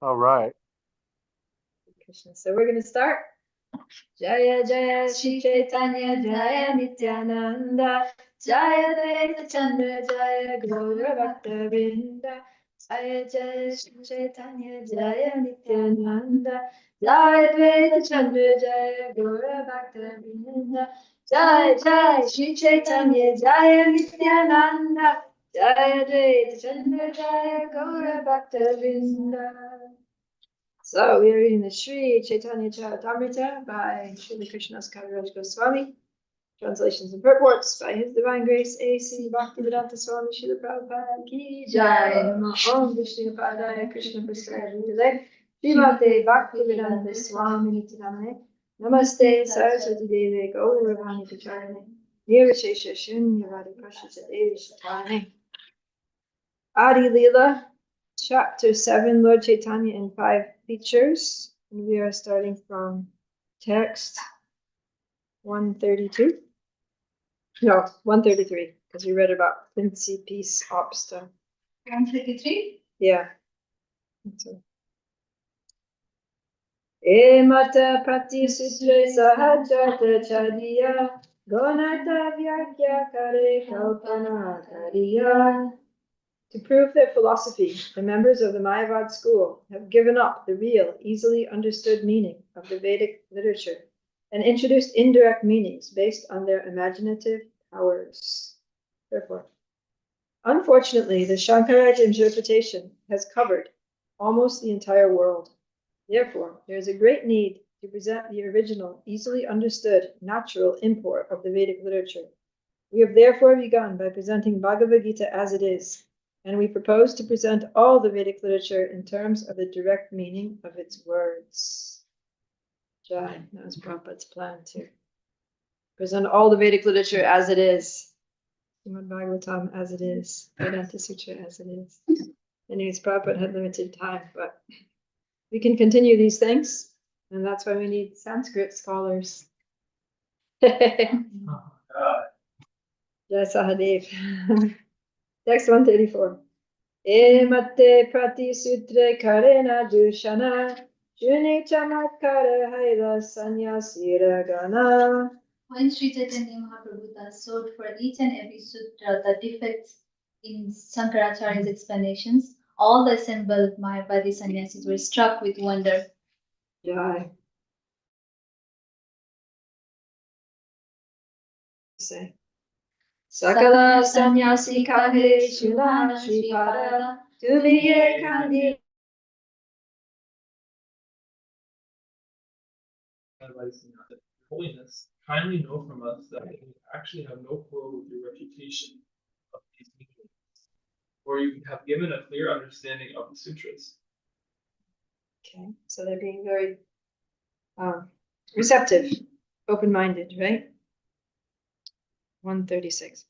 All right. Krishna. So we're going to start. Jaya Jaya Shri Caitanya Jaya Nityananda Jaya Dvaita Chandra Jaya Gaura Bhakta Vrinda Jaya Jaya Shri Caitanya Jaya Nityananda Jaya Dvaita Chandra Jaya Gaura Bhakta Vrinda Jaya Jaya Shri Caitanya Jaya Nityananda Jaya Dvaita Chandra Jaya Gaura Bhakta Vrinda. So we are reading the Sri Chaitanya Charitamrita by Srila Krishnadas Kaviraj Goswami, translations and purports by His Divine Grace A.C. Bhaktivedanta Swami Srila Prabhupada Ki Jai. Namo Om Vishnu Padaya Krishna Prasad Vijay Srimate Bhaktivedanta Swami Nityanamane Namaste Saraswati Deve Gauravani Pacharane Nirvishesha Shunyavadi Prashita Devi Shatane Adi Leela. Chapter 7, Lord Chaitanya in 5 features. And we are starting from text 132. No, 133, because we read about Quincy Peace Op stuff. 133? Yeah. Mata Prati Sutre Sahajata Chadiya Gonata Vyakya Kare Kalpana Kariya. To prove their philosophy, the members of the Mayavad school have given up the real, easily understood meaning of the Vedic literature and introduced indirect meanings based on their imaginative powers. Therefore, unfortunately, the Shankaraj interpretation has covered almost the entire world. Therefore, there is a great need to present the original, easily understood, natural import of the Vedic literature. We have therefore begun by presenting Bhagavad Gita as it is, and we propose to present all the Vedic literature in terms of the direct meaning of its words. Jai, that was Prabhupada's plan to present all the Vedic literature as it is. Srimad Bhagavatam as it is, Vedanta Sutra as it is. Anyways, Prabhupada had limited time, but we can continue these things, and that's why we need Sanskrit scholars. Jai Sahadev. Text 134. Mate Prati Sutre Karena Dushana Shuni Chamatkara Haila Sanyasira Gana. When Sri Chaitanya Mahaprabhu sought for each and every sutra the defects in Shankaracharya's explanations, all the assembled Mayavadi sannyasis were struck with wonder. Jai. Say. Sakala sannyasi kahe shulana shripara tumiye kandi. Holiness, kindly know from us that we actually have no quarrel with your refutation of these meanings, for you have given a clear understanding of the sutras. Okay, so they're being very receptive, open-minded, right? 136.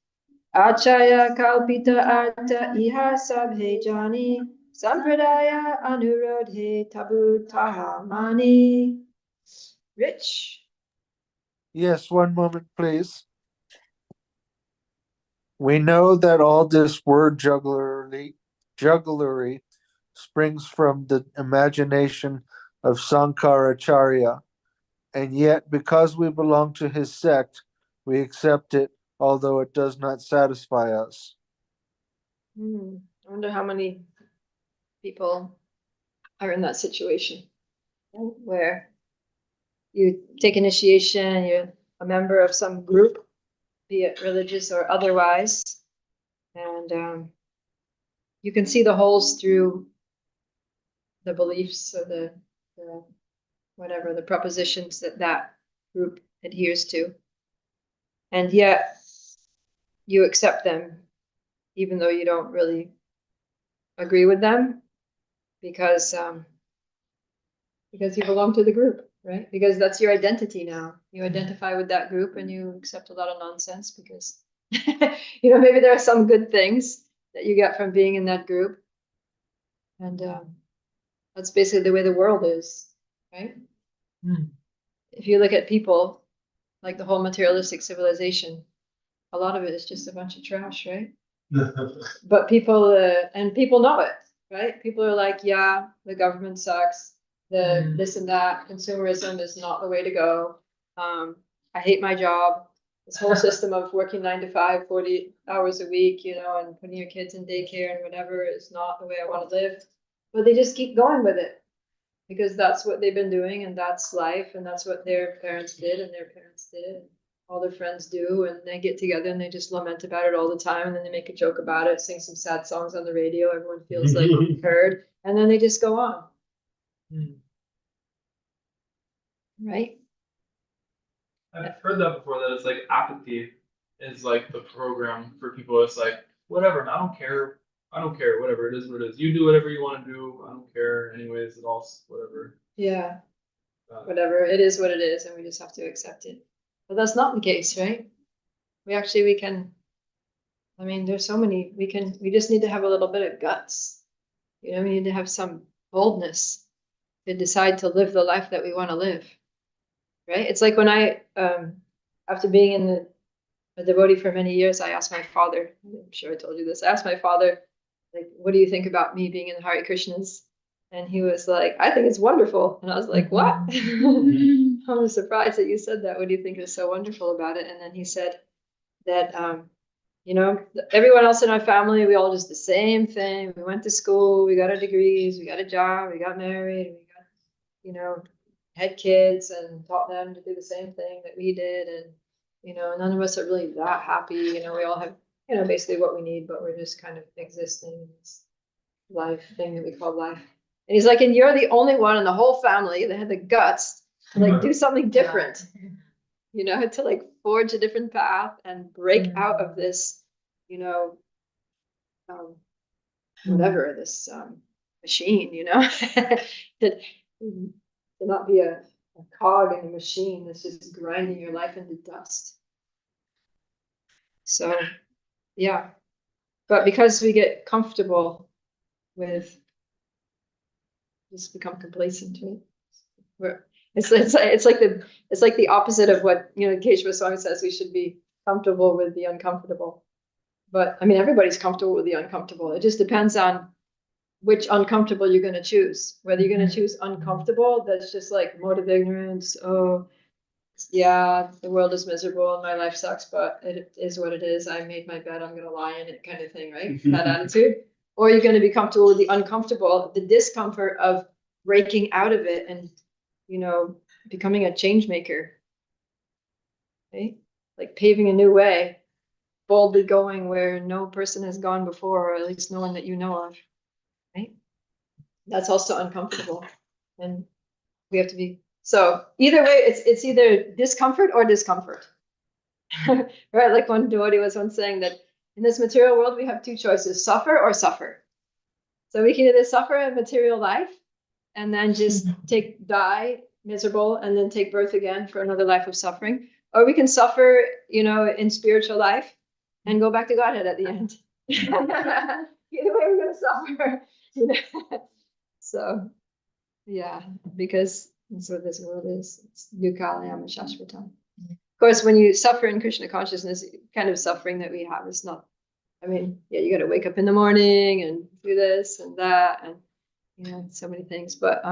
Acharya kalpita artha iha sabhe jani sampradaya anurodhe tabu tahamani. Rich. Yes, one moment, please. We know that all this word jugglery springs from the imagination of Sankaracharya, and yet because we belong to his sect, we accept it, although it does not satisfy us. I wonder how many people are in that situation, where you take initiation, you're a member of some group, be it religious or otherwise, and you can see the holes through the beliefs or the whatever, the propositions that group adheres to. And yet you accept them, even though you don't really agree with them, because you belong to the group, right? Because that's your identity now. You identify with that group and you accept a lot of nonsense because, maybe there are some good things that you get from being in that group. And that's basically the way the world is, right? If you look at people, like the whole materialistic civilization, a lot of it is just a bunch of trash, right? But people know it. right? People are like, yeah, the government sucks, the this and that, consumerism is not the way to go. I hate my job. This whole system of working 9 to 5, 40 hours a week, you know, and putting your kids in daycare and whatever is not the way I want to live. But they just keep going with it because that's what they've been doing and that's life and that's what their parents did and their parents did. And all their friends do, and they get together and they just lament about it all the time, and then they make a joke about it, sing some sad songs on the radio, everyone feels like heard, and then they just go on. Right? I've heard that before, that it's like apathy is like the program for people. It's like, whatever, I don't care. I don't care, whatever, it is what it is. You do whatever you want to do. I don't care anyways, it all, whatever. Yeah. Whatever, it is what it is, and we just have to accept it. But that's not the case, right? We can, I mean, there's so many, we just need to have a little bit of guts. You know, we need to have some boldness to decide to live the life that we want to live. Right? It's like when I, after being in a devotee for many years, I asked my father, I'm sure I told you this, I asked my father, like, what do you think about me being in Hare Krishnas? And he was like, I think it's wonderful. And I was like, what? I'm surprised that you said that. What do you think is so wonderful about it? And then he said that, you know, everyone else in our family, we all just the same thing. We went to school, we got our degrees, we got a job, we got married, we got, you know, had kids and taught them to do the same thing that we did. And, you know, none of us are really that happy. You know, we all have, you know, basically what we need, but we're just kind of existing in this life thing that we call life. And he's like, and you're the only one in the whole family that had the guts to like do something different, you know, to like forge a different path and break out of this, you know, whatever, this machine, you know, that to not be a cog in a machine that's just grinding your life into dust. So, yeah. But because we get comfortable with, just become complacent to it. It's like the opposite of what, you know, Keshava song says, we should be comfortable with the uncomfortable. But I mean, everybody's comfortable with the uncomfortable. It just depends on which uncomfortable you're going to choose. Whether you're going to choose uncomfortable, that's just like mode of ignorance. Oh, yeah, the world is miserable and my life sucks, but it is what it is. I made my bed, I'm going to lie in it, kind of thing, right? That attitude. Or you're going to be comfortable with the uncomfortable, the discomfort of breaking out of it and, you know, becoming a change maker. Right? Like paving a new way, boldly going where no person has gone before, or at least no one that you know of. Right? That's also uncomfortable. And we have to be, so either way, it's either discomfort or discomfort. Right? Like one devotee was once saying that in this material world, we have two choices, suffer or suffer. So we can either suffer a material life and then just die miserable and then take birth again for another life of suffering. Or we can suffer, you know, in spiritual life and go back to Godhead at the end. Either way, we're going to suffer. You know? So, yeah, because that's what this world is. It's Yukalayama Shashvatam. Of course, when you suffer in Krishna consciousness, kind of suffering that we have is not, I mean, yeah, you got to wake up in the morning and do this and that and, you know, so many things. But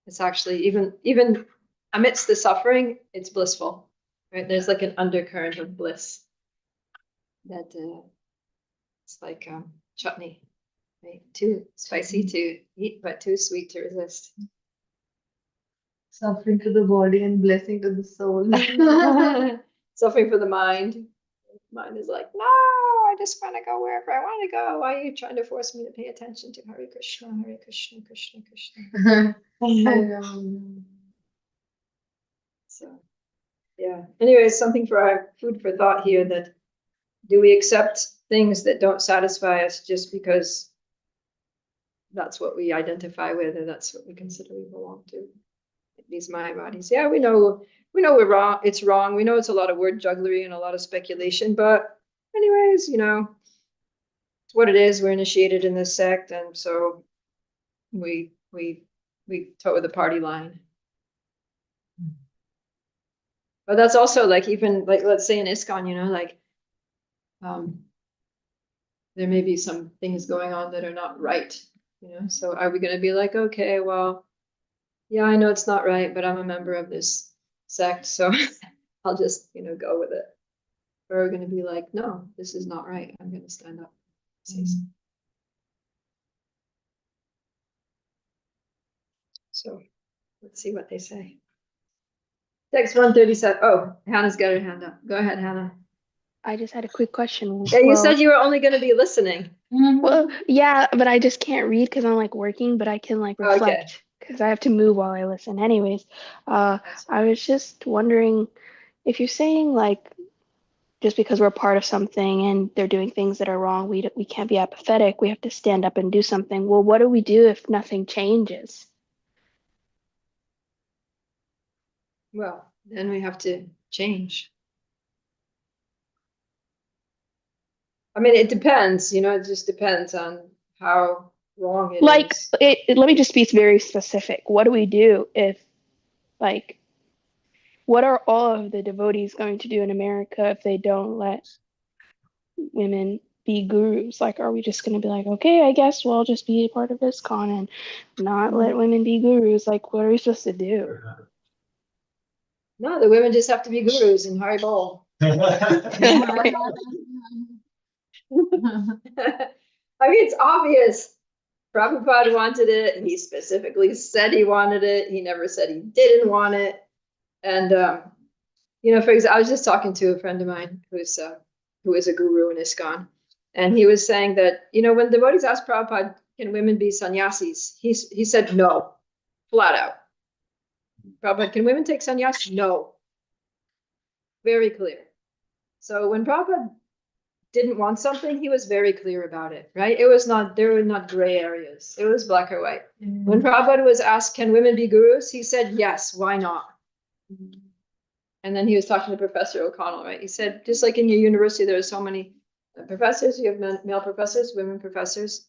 it's actually even amidst the suffering, it's blissful, right? There's like an undercurrent of bliss that it's like chutney, right? Too spicy to eat, but too sweet to resist. Suffering to the body and blessing to the soul. Suffering for the mind. Mind is like, no, I just want to go wherever I want to go. Why are you trying to force me to pay attention to Hare Krishna, Hare Krishna, Krishna, Krishna? So, yeah. Anyway, something for our food for thought here, that do we accept things that don't satisfy us just because that's what we identify with, or that's what we consider we belong to? These Maya bodies. Yeah, we know we're wrong. It's wrong. We know it's a lot of word jugglery and a lot of speculation, but anyways, you know, it's what it is. We're initiated in this sect, and so we toe the party line. But that's also like, even like, let's say in ISKCON, you know, like there may be some things going on that are not right, you know. So are we going to be like, okay, well, yeah, I know it's not right, but I'm a member of this sect, so I'll just, you know, go with it. Or are we going to be like, no, this is not right. I'm going to stand up. Say something. So let's see what they say. Text 137. Oh, Hannah's got her hand up. Go ahead, Hannah. I just had a quick question. Yeah, you Well, said you were only going to be listening. well, yeah, but I just can't read because I'm like working, but I can like Okay. reflect because I have to move while I listen. Anyways, I was just wondering if you're saying like just because we're part of something and they're doing things that are wrong, we can't be apathetic. We have to stand up and do something. Well, what do we do if nothing changes? Well, then we have to change. I mean, it depends, you know, it just depends on how wrong it Like, is. let me just be very specific. What do we do if like what are all of the devotees going to do in America if they don't let women be gurus? Like, are we just going to be like, okay, I guess we'll just be a part of ISKCON and not let women be gurus? Like, what are we supposed to do? No, the women just have to be gurus in Haribol. I mean, it's obvious. Prabhupada wanted it, and he specifically said he wanted it. He never said he didn't want it. And you know, for example, I was just talking to a friend of mine who is a guru in ISKCON, and he was saying that, you know, when devotees asked Prabhupada, "Can women be sannyasis?" he said no, flat out. Prabhupada, can women take sannyas? No, very clear. So when Prabhupada didn't want something, he was very clear about it, right? It was not, there were not gray areas. It was black or white. When Prabhupada was asked, can women be gurus? He said, yes, why not? And then he was talking to Professor O'Connell, right? He said, just like in your university, there are so many professors, you have male professors, women professors.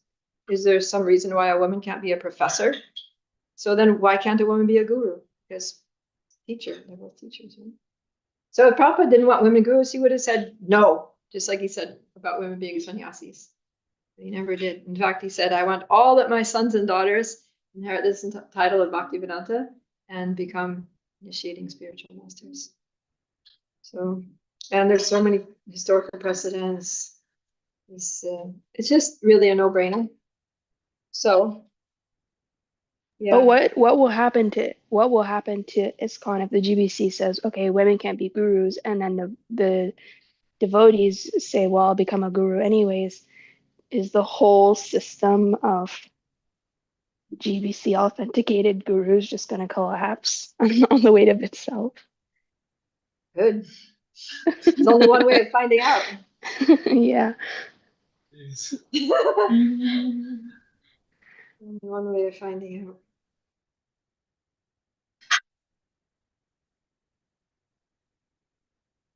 Is there some reason why a woman can't be a professor? So then why can't a woman be a guru? Because teacher, they're both teachers, right? So if Prabhupada didn't want women gurus, he would have said no, just like he said about women being sannyasis. But he never did. In fact, he said, I want all that my sons and daughters inherit this title of Bhaktivedanta and become initiating spiritual masters. So, and there's so many historical precedents. It's just really a no-brainer. So, yeah. But what will happen to ISKCON if the GBC says, okay, women can't be gurus, and then the devotees say, well, I'll become a guru anyways? Is the whole system of GBC authenticated gurus just going to collapse on the weight of itself? Good. There's only one way of finding out. Yeah. Only one way of finding out.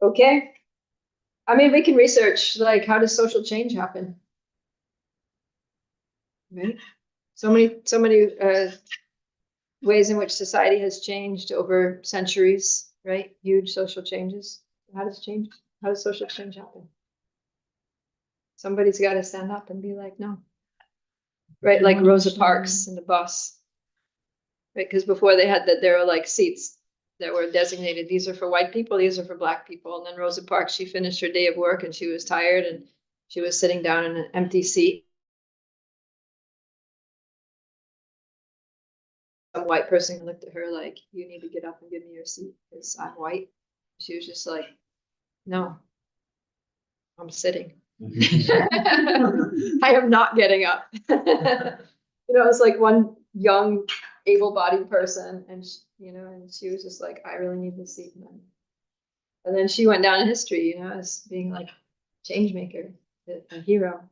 Okay. I mean, we can research, like, how does social change happen? Right? So many ways in which society has changed over centuries, right? Huge social changes. How does social change happen? Somebody's got to stand up and be like, no. Right? Like Rosa Parks in the bus. Right? Because before they had that, there were like seats that were designated. These are for white people, these are for black people. And then Rosa Parks, she finished her day of work and she was tired and she was sitting down in an empty seat. Some white person looked at her like, you need to get up and give me your seat because I'm white. She was just like, no, I'm sitting. I am not getting up. You know, it's like one young, able-bodied person, and she was just like, I really need this seat. And then she went down in history, you know, as being like change maker, a hero.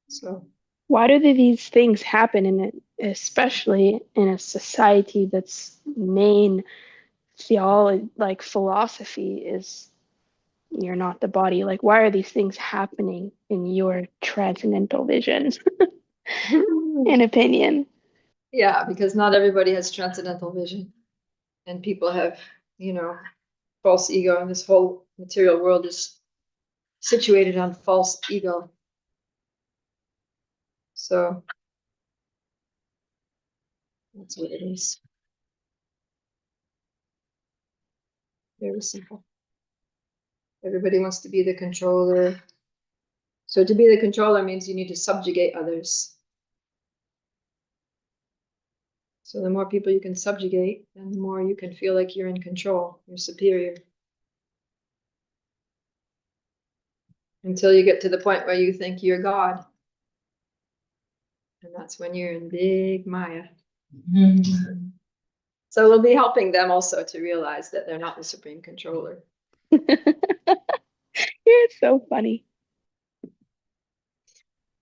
So Why do these things happen especially in a society that's main theology, like philosophy, is you're not the body? Like, why are these things happening in your transcendental vision and opinion? yeah, because not everybody has transcendental vision, and people have, false ego, and this whole material world is situated on false ego. So that's what it is. Very simple. Everybody wants to be the controller. So to be the controller means you need to subjugate others. So the more people you can subjugate, then the more you can feel like you're in control, you're superior. Until you get to the point where you think you're God. And that's when you're in big Maya. So we'll be helping them also to realize that they're not the supreme controller. You're so funny.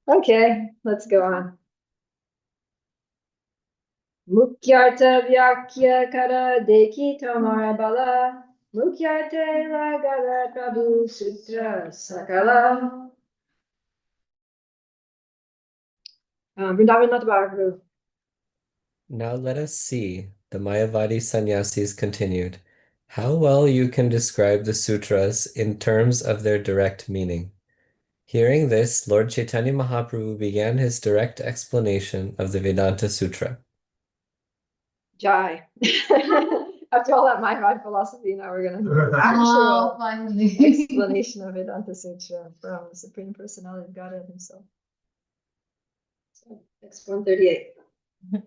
Okay, let's go on. Mukyarta vyakya kara deki tomara bala. Mukyarte lagala prabhu sutra sakala. Vrindavan Natbharu. Now let us see, the Mayavadi sannyasis continued, how well you can describe the sutras in terms of their direct meaning. Hearing this, Lord Chaitanya Mahaprabhu began his direct explanation of the Vedanta Sutra. Jai. After all that Mayavadi philosophy, now we're going to Oh, actual finally. explanation of Vedanta Sutra from the Supreme Personality of Godhead himself. So, text 138.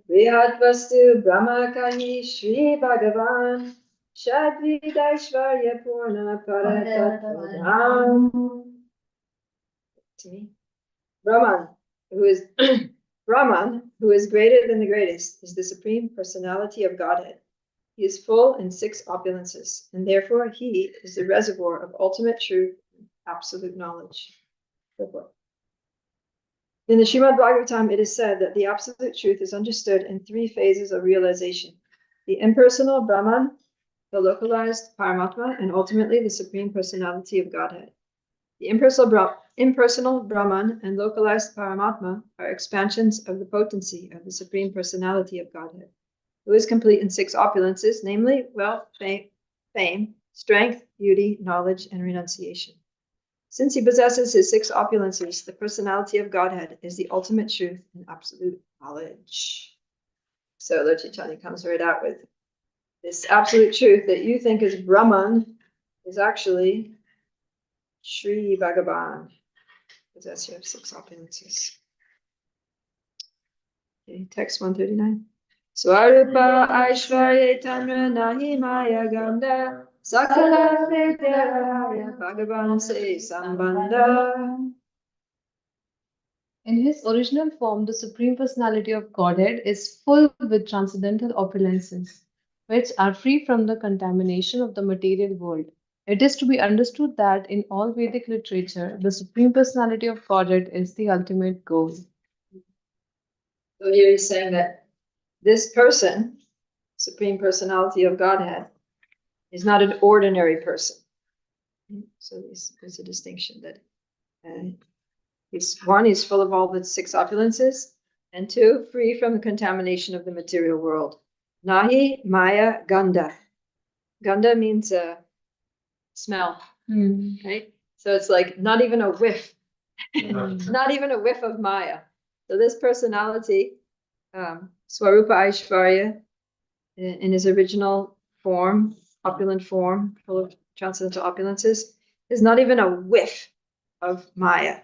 Brihad Vastu Brahmakahi Shri Bhagavan Shadvidaishvarya Purna Paratattvadam. To me. Brahman, who is Brahman, who is greater than the greatest, is the Supreme Personality of Godhead. He is full in 6 opulences, and therefore he is the reservoir of ultimate truth and absolute knowledge. In the Srimad Bhagavatam, it is said that the absolute truth is understood in 3 phases of realization: the impersonal Brahman, the localized Paramatma, and ultimately the Supreme Personality of Godhead. The impersonal Brahman and localized Paramatma are expansions of the potency of the Supreme Personality of Godhead, who is complete in 6 opulences, namely wealth, fame, strength, beauty, knowledge, and renunciation. Since he possesses his 6 opulences, the personality of Godhead is the ultimate truth and absolute knowledge. So Lord Chaitanya comes right out with this absolute truth that you think is Brahman is actually Sri Bhagavan, possessor of 6 opulences. Okay, text 139. Swarupa Aishvarya Tanra Nahi Maya Ganda Sakala Vidyaya Bhagavan Se Sambandha. In his original form, the Supreme Personality of Godhead is full with transcendental opulences, which are free from the contamination of the material world. It is to be understood that in all Vedic literature, the Supreme Personality of Godhead is the ultimate goal. So here he's saying that this person, Supreme Personality of Godhead, is not an ordinary person. So there's a distinction that he's full of all the 6 opulences, and 2, free from the contamination of the material world. Nahi Maya Ganda. Ganda means smell, right? So it's like not even a whiff, not even a whiff of Maya. So this personality, Swarupa Aishvarya, in his original form, opulent form, full of transcendental opulences, is not even a whiff of Maya.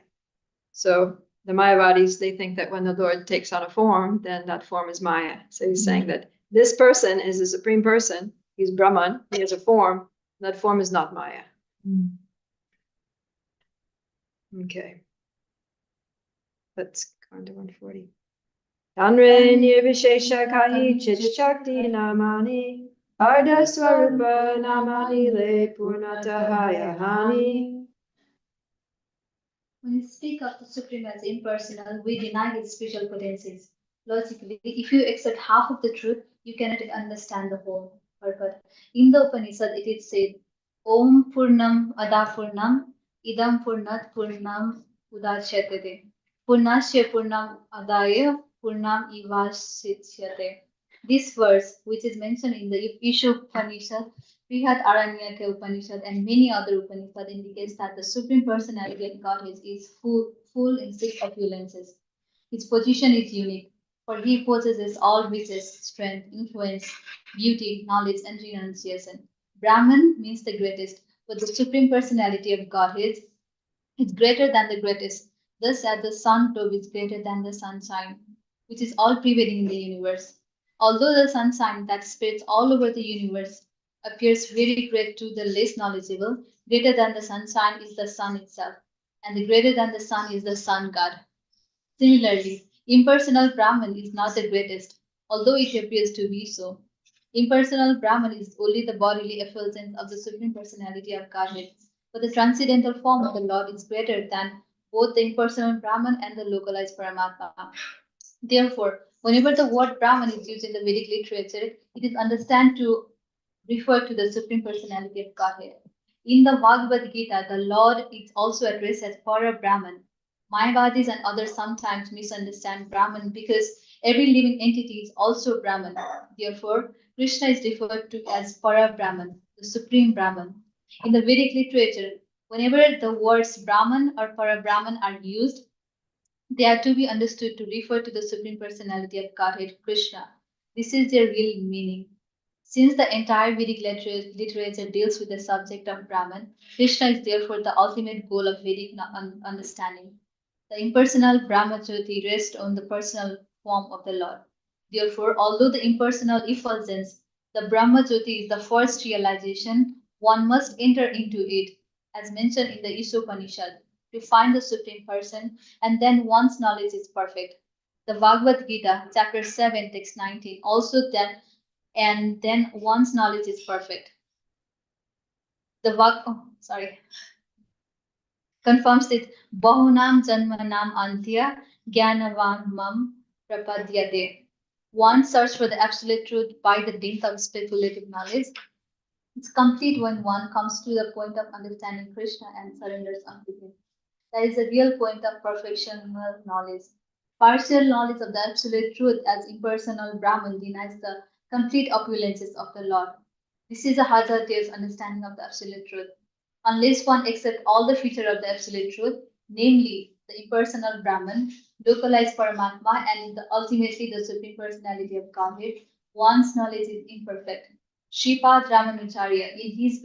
So the Mayavadis, they think that when the Lord takes on a form, then that form is Maya. So he's saying that this person is the supreme person. He's Brahman. He has a form. That form is not Maya. Okay. Let's go on to 140. Tanre nirvishesha kahi chichakti namani Arda Swarupa namani le purnatahaya hani. When we speak of the Supreme as impersonal, we deny his spiritual potencies. Logically, if you accept half of the truth, you cannot understand the whole. But in the Upanishad, it is said, Om Purnam Adapurnam Idam Purnat Purnam Udachyate. Purnasya Purnam Adaya Purnam Ivasichyate. This verse, which is mentioned in the Ishopanishad, Brihat Aranyaka Upanishad, and many other Upanishads, indicates that the Supreme Personality of Godhead is full in six opulences. His position is unique, for he possesses all riches, strength, influence, beauty, knowledge, and renunciation. Brahman means the greatest, but the Supreme Personality of Godhead is greater than the greatest, thus as the sun globe is greater than the sunshine, which is all prevailing in the universe. Although the sunshine that spreads all over the universe appears very great to the less knowledgeable, greater than the sunshine is the sun itself, and the greater than the sun is the sun god. Similarly, impersonal Brahman is not the greatest, although it appears to be so. Impersonal Brahman is only the bodily effulgence of the Supreme Personality of Godhead, but the transcendental form of the Lord is greater than both the impersonal Brahman and the localized Paramatma. Therefore, whenever the word Brahman is used in the Vedic literature, it is understood to refer to the Supreme Personality of Godhead. In the Bhagavad Gita, the Lord is also addressed as Para Brahman. Mayavadis and others sometimes misunderstand Brahman because every living entity is also Brahman. Therefore, Krishna is referred to as Para Brahman, the Supreme Brahman. In the Vedic literature, whenever the words Brahman or Para Brahman are used, they are to be understood to refer to the Supreme Personality of Godhead, Krishna. This is their real meaning. Since the entire Vedic literature deals with the subject of Brahman, Krishna is therefore the ultimate goal of Vedic understanding. The impersonal Brahma Jyoti rests on the personal form of the Lord. Therefore, although the impersonal effulgence, the Brahma Jyoti is the first realization, one must enter into it, as mentioned in the Ishopanishad, to find the Supreme Person, and then one's knowledge is perfect. The Bhagavad Gita, chapter 7, text 19, also then one's knowledge is perfect. The confirms it. Bahunam janmanam antya jnanavan mam prapadyate. One search for the absolute truth by the dint of speculative knowledge. It's complete when one comes to the point of understanding Krishna and surrenders unto him. That is the real point of perfectional knowledge. Partial knowledge of the absolute truth as impersonal Brahman denies the complete opulences of the Lord. This is a Hazard's understanding of the absolute truth. Unless one accepts all the features of the absolute truth, namely the impersonal Brahman, localized Paramatma, and ultimately the Supreme Personality of Godhead, one's knowledge is imperfect. Sripad Ramanujarya, in his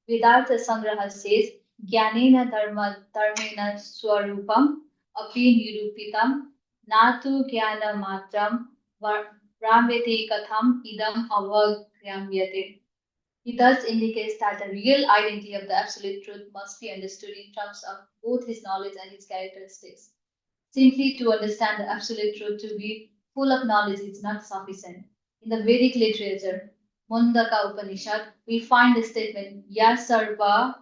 Vedanta Sangraha, says, Jnanena dharmena swarupam api nirupitam natu jnana matram vramveti katham idam avagyamyate. He thus indicates that the real identity of the absolute truth must be understood in terms of both his knowledge and his characteristics. Simply to understand the absolute truth to be full of knowledge is not sufficient. In the Vedic literature, Mundaka Upanishad, we find the statement Ya Sarva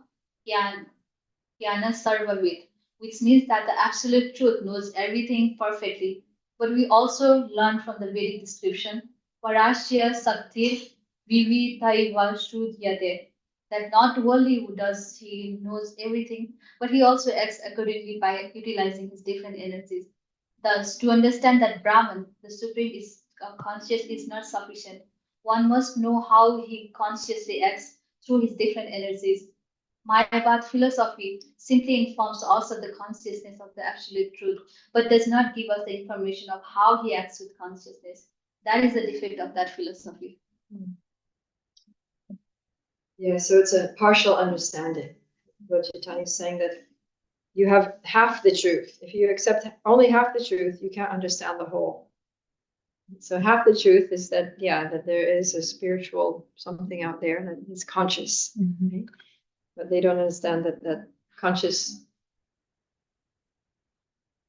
Jnana Sarvavid, which means that the absolute truth knows everything perfectly. But we also learn from the Vedic description, Parashya Saktir Vividhaiva Shudyate, that not only does he knows everything, but he also acts accordingly by utilizing his different energies. Thus, to understand that Brahman, the Supreme, is conscious is not sufficient. One must know how he consciously acts through his different energies. Mayavad philosophy simply informs us of the consciousness of the absolute truth, but does not give us the information of how he acts with consciousness. That is the defect of that philosophy. Yeah, so it's a partial understanding. What Caitanya is saying, that you have half the truth. If you accept only half the truth, you can't understand the whole. So half the truth is that, yeah, that there is a spiritual something out there that is conscious. Right? But they don't understand that that conscious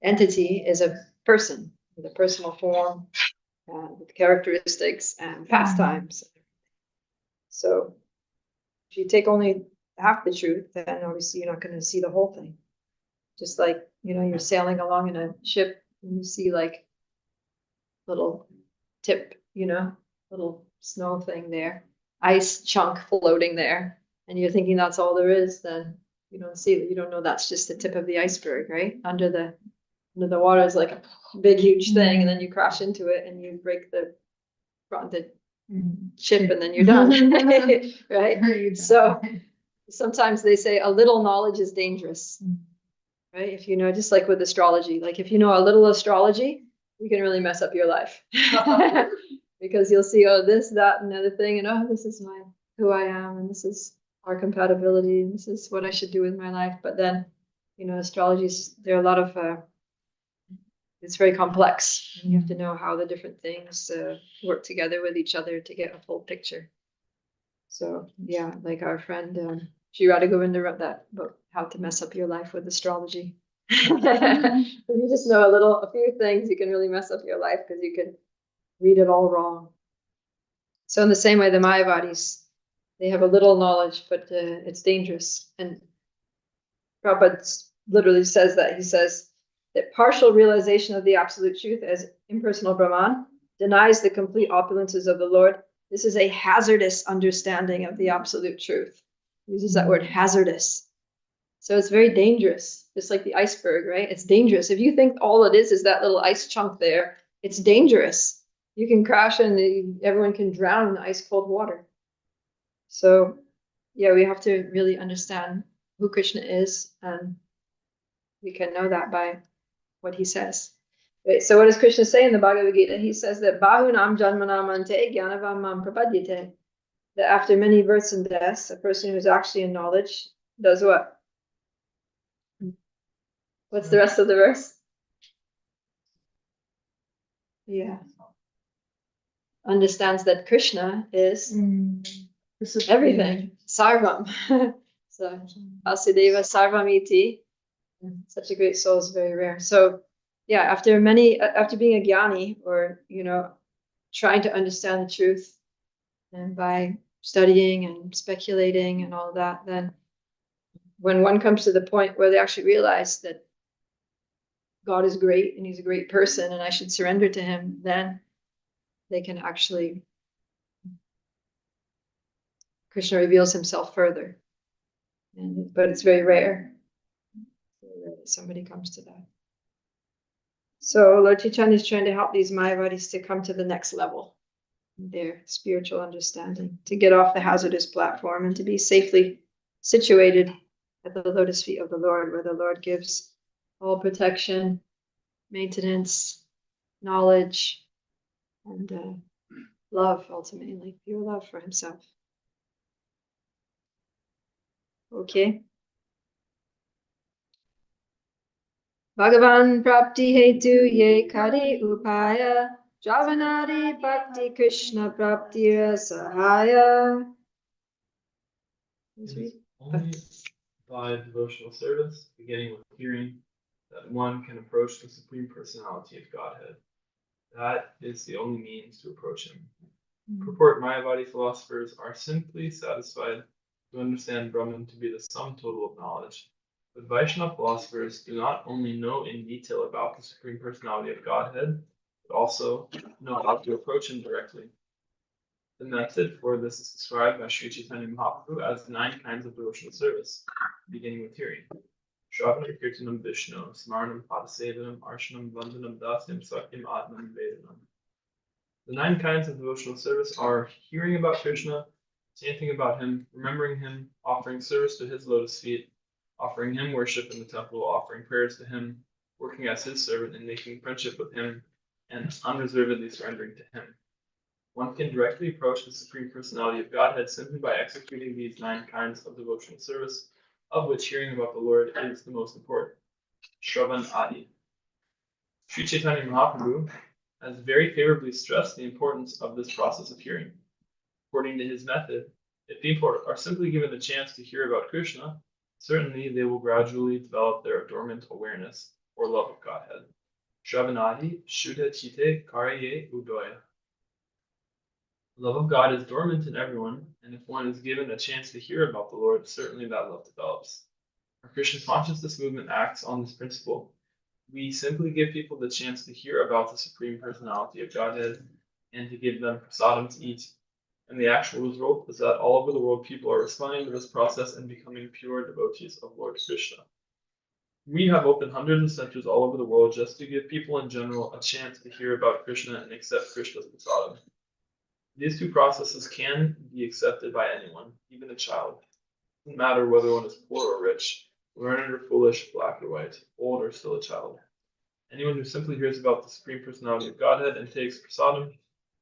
entity is a person with a personal form, with characteristics and pastimes. So if you take only half the truth, then obviously you're not going to see the whole thing. Just like, you're sailing along in a ship and you see like little tip, little snow thing there, ice chunk floating there, and you're thinking that's all there is, then you don't see it. You don't know that's just the tip of the iceberg, right? Under the water is like a big, huge thing, and then you crash into it and you break the on the ship and then you're done, right? So sometimes they say a little knowledge is dangerous, right? If you know, just like with astrology, like if you know a little astrology, you can really mess up your life because you'll see, oh, this, that, and other thing, and oh, this is who I am, and this is our compatibility, and this is what I should do with my life. But then, astrology's, there are a lot of it's very complex. You have to know how the different things work together with each other to get a full picture. So yeah, like our friend Sri Radha Govinda wrote that book, How to Mess Up Your Life with Astrology. If you just know a few things, you can really mess up your life because you can read it all wrong. So in the same way, the Mayavadis, they have a little knowledge, but it's dangerous. And Prabhupada literally says that. He says that partial realization of the absolute truth as impersonal Brahman denies the complete opulences of the Lord. This is a hazardous understanding of the absolute truth. He uses that word, hazardous. So it's very dangerous, just like the iceberg, right? It's dangerous. If you think all it is that little ice chunk there, it's dangerous. You can crash and everyone can drown in the ice cold water. So yeah, we have to really understand who Krishna is, and we can know that by what he says. Right, so what does Krishna say in the Bhagavad Gita? He says that Bahunam Janmanam Ante Jnanavam Prapadyate. That after many births and deaths, a person who's actually in knowledge does what? What's the rest of the verse? Yeah. Understands that Krishna is everything. Sarvam. So Vasudeva Sarvamiti. Such a great soul is very rare. So yeah, after being a jnani, or trying to understand the truth, and by studying and speculating and all that, then when one comes to the point where they actually realize that God is great and he's a great person and I should surrender to him, then they can actually, Krishna reveals himself further. But it's very rare that somebody comes to that. So Lord Chaitanya is trying to help these Mayavadis to come to the next level in their spiritual understanding, to get off the hazardous platform and to be safely situated at the lotus feet of the Lord, where the Lord gives all protection, maintenance, knowledge, and love, ultimately, pure love for himself. Okay. Bhagavan prapti hetu ye kari upaya javanari bhakti Krishna prapti sahaya. Only by devotional service, beginning with hearing, that one can approach the Supreme Personality of Godhead. That is the only means to approach him. Purport Mayavadi philosophers are simply satisfied to understand Brahman to be the sum total of knowledge. But Vaishnava philosophers do not only know in detail about the Supreme Personality of Godhead, but also know how to approach him directly. The method for this is described by Sri Caitanya Mahaprabhu as 9 kinds of devotional service, beginning with hearing. Shravanam Kirtanam Vishnu, Smaranam Padasevanam, Arshanam Vandanam Dasyam Sakyam Atmanam Vedanam. The 9 kinds of devotional service are hearing about Krishna, chanting about him, remembering him, offering service to his lotus feet, offering him worship in the temple, offering prayers to him, working as his servant and making friendship with him, and unreservedly surrendering to him. One can directly approach the Supreme Personality of Godhead simply by executing these 9 kinds of devotional service, of which hearing about the Lord is the most important. Shravan Adi. Sri Chaitanya Mahaprabhu has very favorably stressed the importance of this process of hearing. According to his method, if people are simply given the chance to hear about Krishna, certainly they will gradually develop their dormant awareness or love of Godhead. Shravanadi Shuddha Chite Karye Udoya. The love of God is dormant in everyone, and if one is given a chance to hear about the Lord, certainly that love develops. Our Krishna consciousness movement acts on this principle. We simply give people the chance to hear about the Supreme Personality of Godhead and to give them prasadam to eat. And the actual result is that all over the world people are responding to this process and becoming pure devotees of Lord Krishna. We have opened hundreds of centers all over the world just to give people in general a chance to hear about Krishna and accept Krishna's prasadam. These two processes can be accepted by anyone, even a child. It doesn't matter whether one is poor or rich, learned or foolish, black or white, old or still a child. Anyone who simply hears about the Supreme Personality of Godhead and takes prasadam is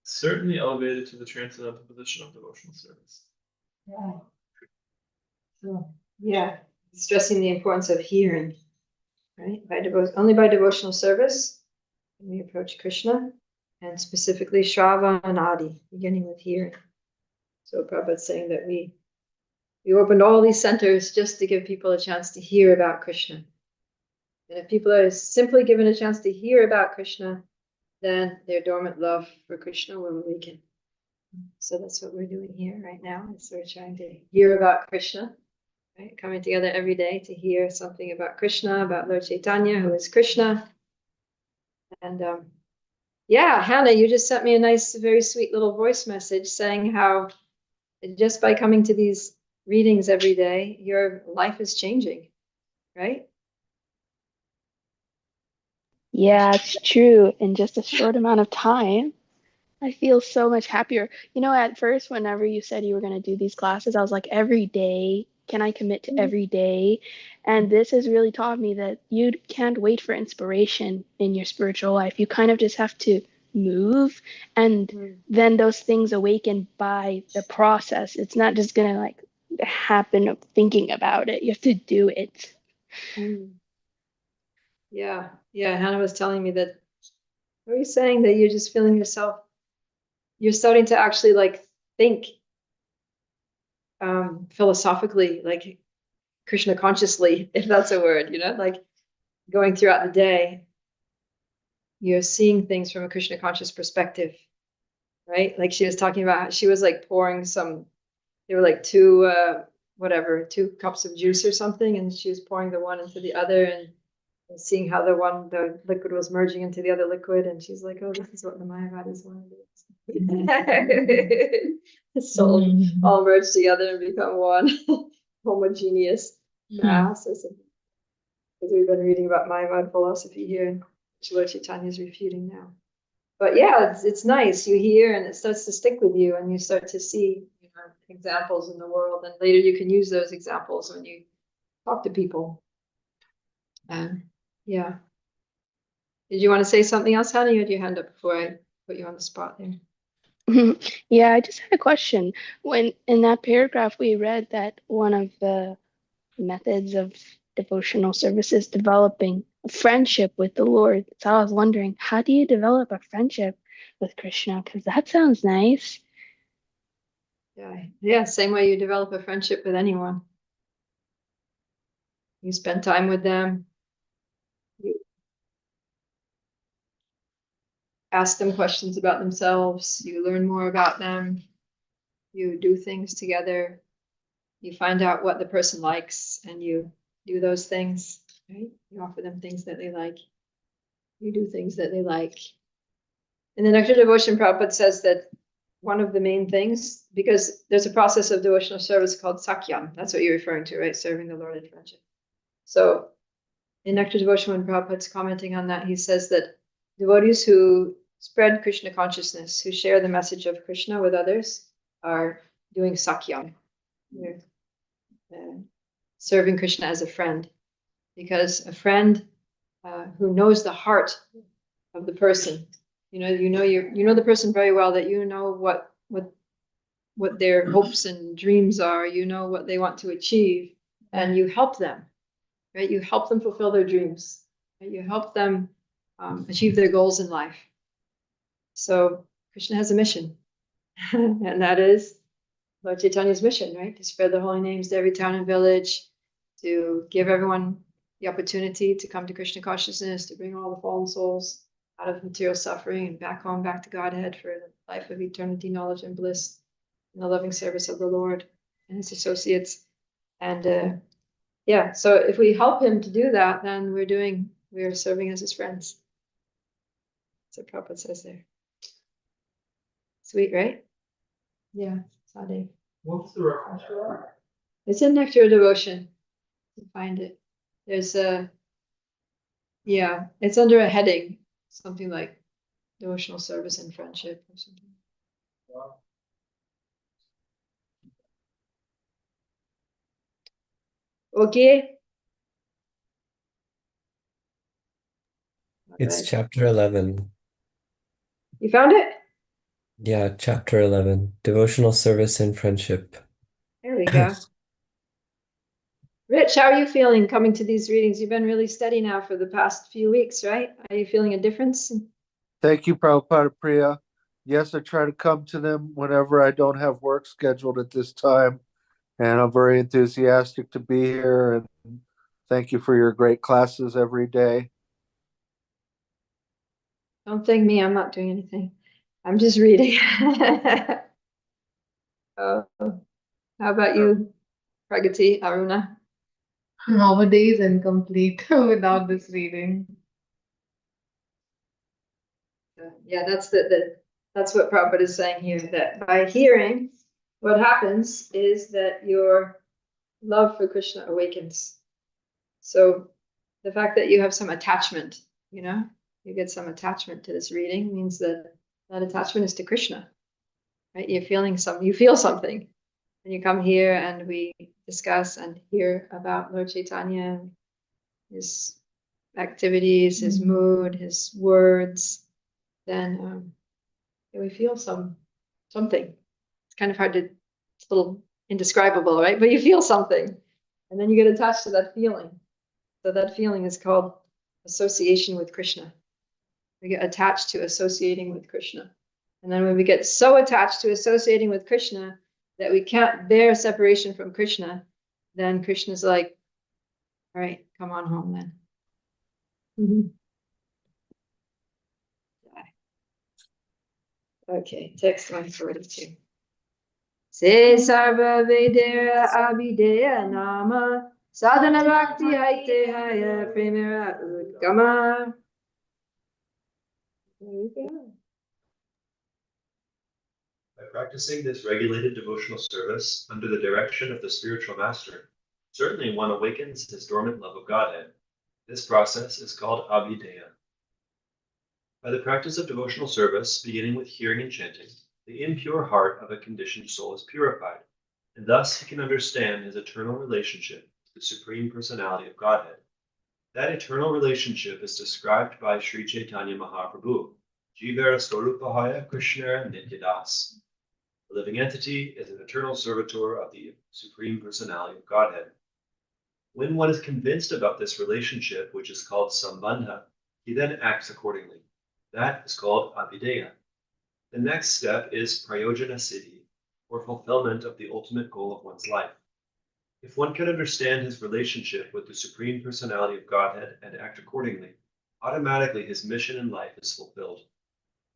certainly elevated to the transcendental position of devotional service. Yeah. So, yeah, stressing the importance of hearing, right? Only by devotional service can we approach Krishna, and specifically Shravanadi, and Adi, beginning with hearing. So Prabhupada's saying that we opened all these centers just to give people a chance to hear about Krishna. And if people are simply given a chance to hear about Krishna, then their dormant love for Krishna will awaken. So that's what we're doing here right now, is we're trying to hear about Krishna, right? Coming together every day to hear something about Krishna, about Lord Caitanya, who is Krishna. And yeah, Hannah, you just sent me a nice, very sweet little voice message saying how just by coming to these readings every day, your life is changing, right? Yeah, it's true. In just a short amount of time, I feel so much happier. You know, at first, whenever you said you were going to do these classes, I was like, every day, can I commit to every day? And this has really taught me that you can't wait for inspiration in your spiritual life. You kind of just have to move, and then those things awaken by the process. It's not just going to like happen of thinking about it. You have to do it. Yeah, yeah. Hannah was telling me that. What are you saying? That you're just feeling yourself? You're starting to actually like think philosophically, like Krishna consciously, if that's a word, like going throughout the day, you're seeing things from a Krishna conscious perspective, right? Like she was talking about how she was like pouring they were like two cups of juice or something, and she was pouring the one into the other and seeing how the liquid was merging into the other liquid, and she's like, oh, this is what the Mayavadis want to do. It's all merged together and become one homogeneous mass. Because we've been reading about Mayavad philosophy here, which Lord Chaitanya is refuting now. But yeah, it's nice. You hear and it starts to stick with you, and you start to see examples in the world, and later you can use those examples when you talk to people. Yeah. Did you want to say something else, Hannah? You had your hand up before I put you on the spot there. Yeah, I just had a question. When in that paragraph we read that one of the methods of devotional service is developing a friendship with the Lord. So I was wondering, how do you develop a friendship with Krishna? Because that sounds nice. Yeah, same way you develop a friendship with anyone. You spend time with them. You ask them questions about themselves. You learn more about them. You do things together. You find out what the person likes and you do those things, right? You offer them things that they like. You do things that they like. In the Nectar Devotion, Prabhupada says that one of the main things, because there's a process of devotional service called sakyam. That's what you're referring to, right? Serving the Lord in friendship. So in Nectar Devotion, when Prabhupada's commenting on that, he says that devotees who spread Krishna consciousness, who share the message of Krishna with others, are doing sakyam. They're serving Krishna as a friend, because a friend who knows the heart of the person, you know the person very well, that you know what their hopes and dreams are, you know what they want to achieve, and you help them, right? You help them fulfill their dreams, right? You help them achieve their goals in life. So Krishna has a mission, and that is Lord Chaitanya's mission, right? To spread the holy names to every town and village, to give everyone the opportunity to come to Krishna consciousness, to bring all the fallen souls out of material suffering and back home, back to Godhead for the life of eternity, knowledge, and bliss in the loving service of the Lord and his associates. And yeah, so if we help him to do that, then we are serving as his friends. That's what Prabhupada says there. Sweet, right? Yeah, Sade. What's the reference for that? It's in Nectar Devotion. You find it. There's it's under a heading, something like devotional service and friendship or something. Wow. Okay. It's Alright. chapter 11. You found it? Yeah, chapter 11. Devotional service and friendship. There we go. Rich, how are you feeling coming to these readings? You've been really steady now for the past few weeks, right? Are you feeling a difference? Thank you, Prabhupada Priya. Yes, I try to come to them whenever I don't have work scheduled at this time, and I'm very enthusiastic to be here. And thank you for your great classes every day. Don't thank me, I'm not doing anything. I'm just reading. How about you, Pragati, Aruna? Our day is incomplete without this reading. Yeah, that's what Prabhupada is saying here, that by hearing, what happens is that your love for Krishna awakens. So the fact that you have some attachment, you get some attachment to this reading means that that attachment is to Krishna, right? You feel something. And you come here and we discuss and hear about Lord Chaitanya, his activities, his mood, his words, then we feel something. It's kind of hard to, it's a little indescribable, right? But you feel something, and then you get attached to that feeling. So that feeling is called association with Krishna. We get attached to associating with Krishna. And then when we get so attached to associating with Krishna that we can't bear separation from Krishna, then Krishna's like, all right, come on home then. Okay, text 142. Se sarva vedera abhideya nama sadhana bhakti haite haya premera udgama. There we go. By practicing this regulated devotional service under the direction of the spiritual master, certainly one awakens his dormant love of Godhead. This process is called abhideya. By the practice of devotional service, beginning with hearing and chanting, the impure heart of a conditioned soul is purified, and thus he can understand his eternal relationship to the Supreme Personality of Godhead. That eternal relationship is described by Sri Caitanya Mahaprabhu, Jivara Swarupahaya Krishna Nityadas. The living entity is an eternal servitor of the Supreme Personality of Godhead. When one is convinced about this relationship, which is called sambandha, he then acts accordingly. That is called abhideya. The next step is prayojana siddhi, or fulfillment of the ultimate goal of one's life. If one can understand his relationship with the Supreme Personality of Godhead and act accordingly, automatically his mission in life is fulfilled.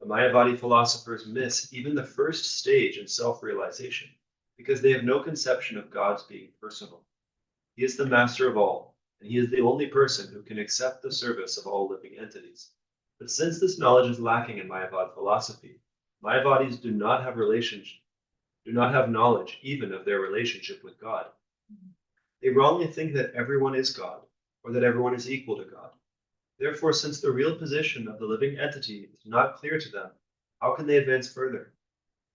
The Mayavadi philosophers miss even the first stage in self-realization because they have no conception of God's being personal. He is the master of all, and he is the only person who can accept the service of all living entities. But since this knowledge is lacking in Mayavad philosophy, Mayavadis do not have knowledge even of their relationship with God. They wrongly think that everyone is God, or that everyone is equal to God. Therefore, since the real position of the living entity is not clear to them, how can they advance further?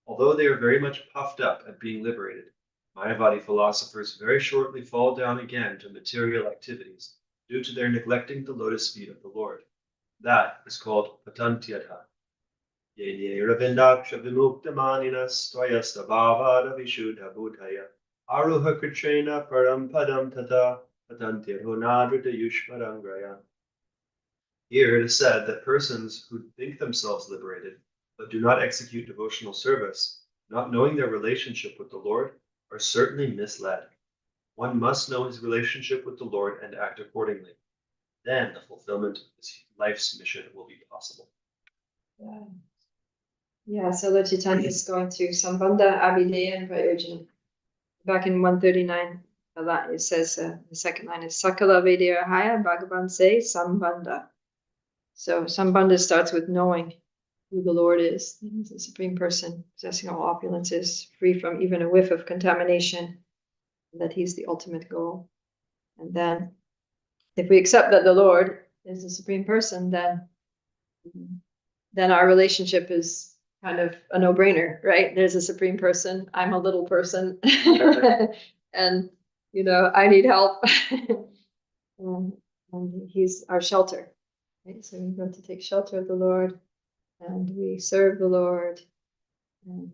Although they are very much puffed up at being liberated, Mayavadi philosophers very shortly fall down again to material activities due to their neglecting the lotus feet of the Lord. That is called patantyatha. Ye ravindaksha vimuktamaninas tvayastabhavada vishuddha buddhaya aruha kritrena param padam tata patantyatho nadrita yushparangraya. Here it is said that persons who think themselves liberated but do not execute devotional service, not knowing their relationship with the Lord, are certainly misled. One must know his relationship with the Lord and act accordingly. Then the fulfillment of his life's mission will be possible. Yeah, so Lord Chaitanya is going through Sambandha, Abhideya, and Prayojana. Back in 139, it says, the second line is Sakala Vedirahaya Bhagavan Se Sambandha. So Sambandha starts with knowing who the Lord is. He's the Supreme Person, possessing all opulences, free from even a whiff of contamination, and that he's the ultimate goal. And then, if we accept that the Lord is the Supreme Person, then our relationship is kind of a no-brainer, right? There's a Supreme Person, I'm a little person, and I need help. And he's our shelter. Right? So we go to take shelter of the Lord, and we serve the Lord, and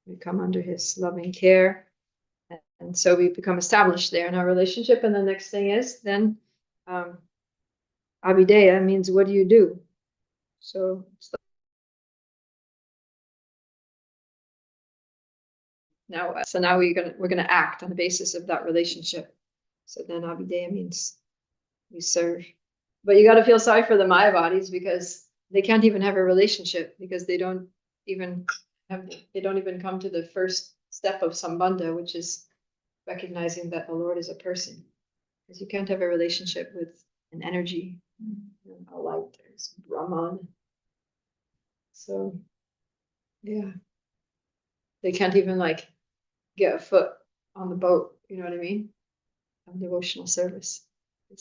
we come under his loving care. And so we become established there in our relationship. And the next thing is then Abhideya means what do you do? So now we're gonna act on the basis of that relationship. So then Abhideya means we serve. But you got to feel sorry for the Mayavadis because they can't even have a relationship because they don't even come to the first step of Sambandha, which is recognizing that the Lord is a person. Because you can't have a relationship with an energy, a light, there's Brahman. So yeah. They can't even like get a foot on the boat, you know what I mean? Of devotional service. It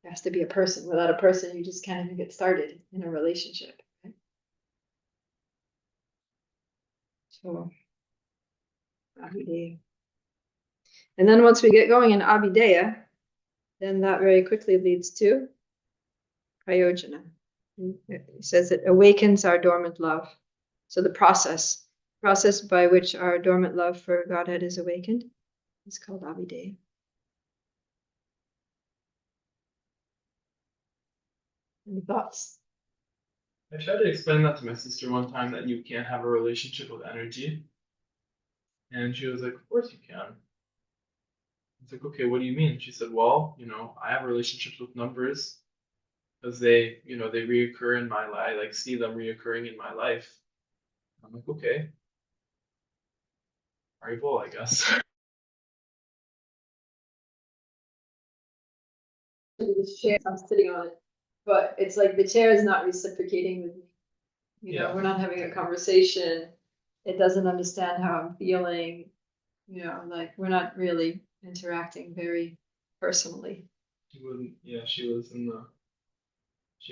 has to be a person. Without a person, you just can't even get started in a relationship. Right? So, Abhideya. And then once we get going in Abhideya, then that very quickly leads to Prayojana. It says it awakens our dormant love. So the process by which our dormant love for Godhead is awakened is called Abhideya. Any thoughts? I tried to explain that to my sister one time that you can't have a relationship with energy. And she was like, of course you can. It's like, okay, what do you mean? She said, well, I have relationships with numbers because they reoccur in my life. I like see them reoccurring in my life. I'm like, okay. Aribo, I guess. This chair, I'm sitting on it, but it's like the chair is not reciprocating with me. Yeah. We're not having a conversation. It doesn't understand how I'm feeling. Like we're not really interacting very personally. She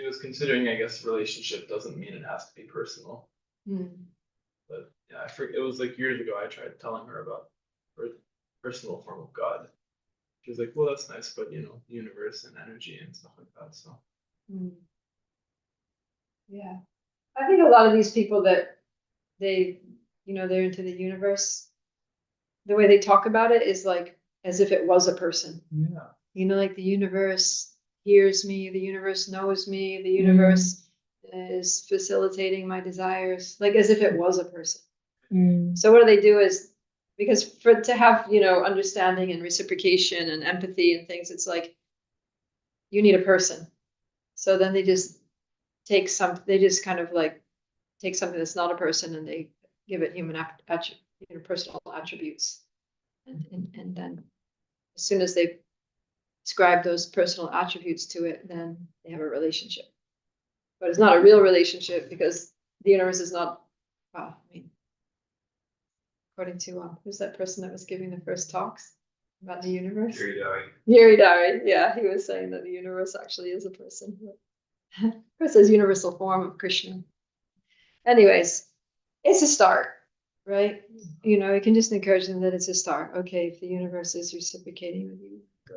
was considering, I guess, relationship doesn't mean it has to be personal. But yeah, it was like years ago I tried telling her about her personal form of God. She was like, well, that's nice, but the universe and energy and stuff like that. So Yeah. I think a lot of these people that they're into the universe, the way they talk about it is like as if it was a person. Yeah. Like the universe hears me, the universe knows me, the universe is facilitating my desires, like as if it was a person. So what do they do is, because to have, understanding and reciprocation and empathy and things, it's like you need a person. So then they just kind of like take something that's not a person and they give it personal attributes. And then as soon as they ascribe those personal attributes to it, then they have a relationship. But it's not a real relationship because the universe is not, according to who's that person that was giving the first talks about the universe? Yuridari. Yeah, he was saying that the universe actually is a person. Of course, there's universal form of Krishna. Anyways, it's a start, right? You can just encourage them that it's a start. Okay, if the universe is reciprocating with you, go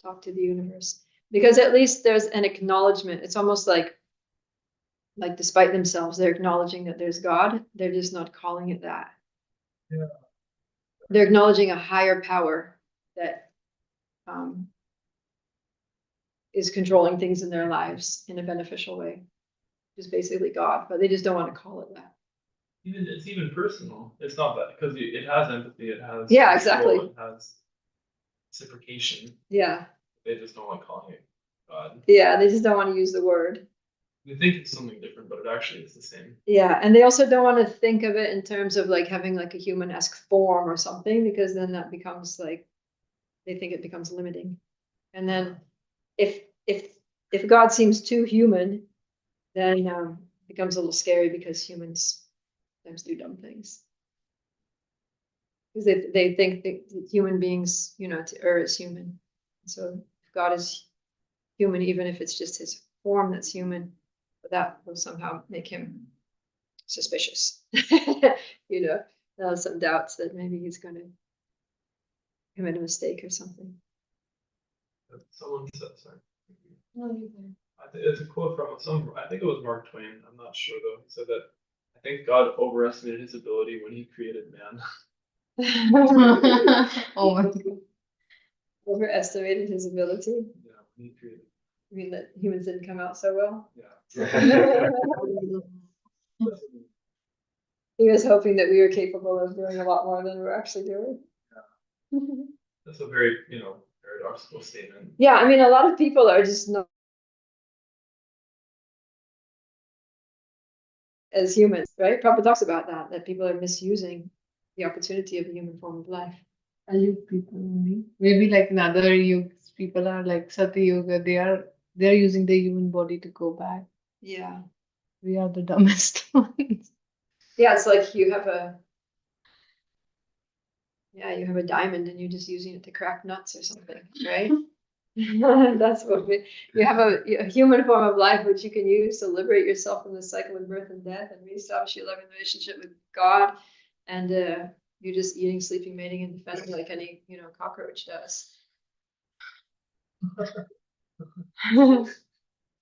talk to the universe. Because at least there's an acknowledgement. It's almost like despite themselves, they're acknowledging that there's God. They're just not calling it that. Yeah. They're acknowledging a higher power that is controlling things in their lives in a beneficial way. Just basically God, but they just don't want to call it that. It's even personal. It's not that because it has empathy. It has Yeah, control, exactly. It has reciprocation. Yeah. They just don't like calling it God. Yeah, they just don't want to use the word. We think it's something different, but it actually is the same. Yeah, and they also don't want to think of it in terms of like having like a human-esque form or something, because then that becomes like they think it becomes limiting. And then if God seems too human, then it becomes a little scary because humans sometimes do dumb things. Because they think that human beings, to err is human. So if God is human, even if it's just his form that's human, that will somehow make him suspicious. Some doubts that maybe he's going to made a mistake or something. Someone said, sorry. No, you can. It's a quote from I think it was Mark Twain. I'm not sure though. He said that I think God overestimated his ability when he created man. Oh my God. Overestimated his ability. Yeah, when he created. I mean that humans didn't come out so well. Yeah. He was hoping that we were capable of doing a lot more than we're actually doing. That's a very, paradoxical statement. Yeah, I mean, a lot of people are just not as humans, right? Prabhupada talks about that people are misusing the opportunity of the human form of life. Ayuk people only. Maybe like in other yugas, people are like Sati Yoga, they are using the human body to go back. Yeah. We are the dumbest ones. Yeah, it's like you have a diamond and you're just using it to crack nuts or something, right? That's what you have a human form of life which you can use to liberate yourself from the cycle of birth and death and reestablish your loving relationship with God, and you're just eating, sleeping, mating, and defending like any cockroach does.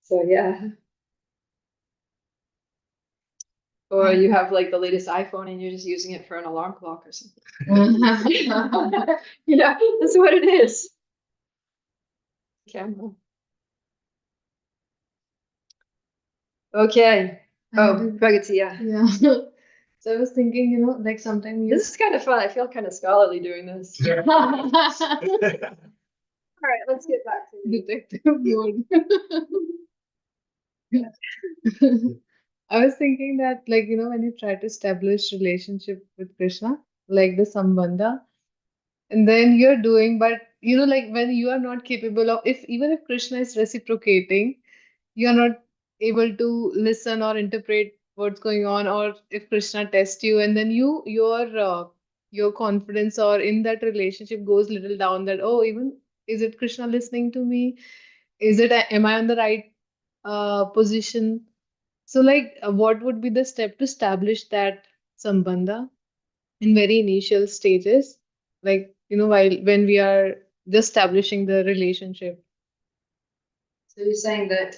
So yeah. Or you have like the latest iPhone and you're just using it for an alarm clock or something. That's what it is. Camera. Okay. Oh, Pragati, yeah. Yeah. So I was thinking, like sometimes you This is kind of fun. I feel kind of scholarly doing this. All right, let's get back to the detective mode. I was thinking that, like, when you try to establish relationship with Krishna, like the Sambandha, and then you're doing, but like when you are not capable of, even if Krishna is reciprocating, you're not able to listen or interpret what's going on, or if Krishna tests you, and then your confidence or in that relationship goes little down, that, oh, even is it Krishna listening to me? Am I on the right position? So, like, what would be the step to establish that sambandha in very initial stages, like, when we are just establishing the relationship? So you're saying that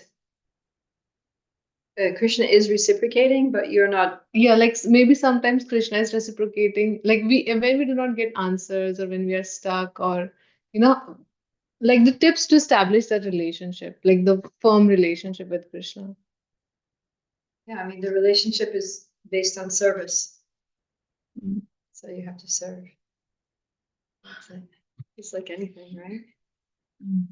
Krishna is reciprocating, but you're not. Yeah, like maybe sometimes Krishna is reciprocating, like when we do not get answers, or when we are stuck, or you know like the tips to establish that relationship, like the firm relationship with Krishna. Yeah, I mean, the relationship is based on service. Mm. So you have to serve. It's like anything, right? Mm.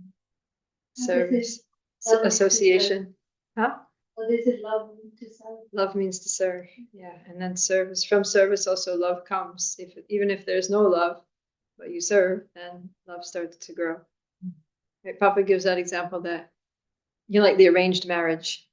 Service, love is to association. Huh? Or this is love to serve. Love means to serve. Yeah. And then service. From service also love comes. Even if there's no love, but you serve, then love starts to grow. Right? Papa gives that example that like the arranged marriage.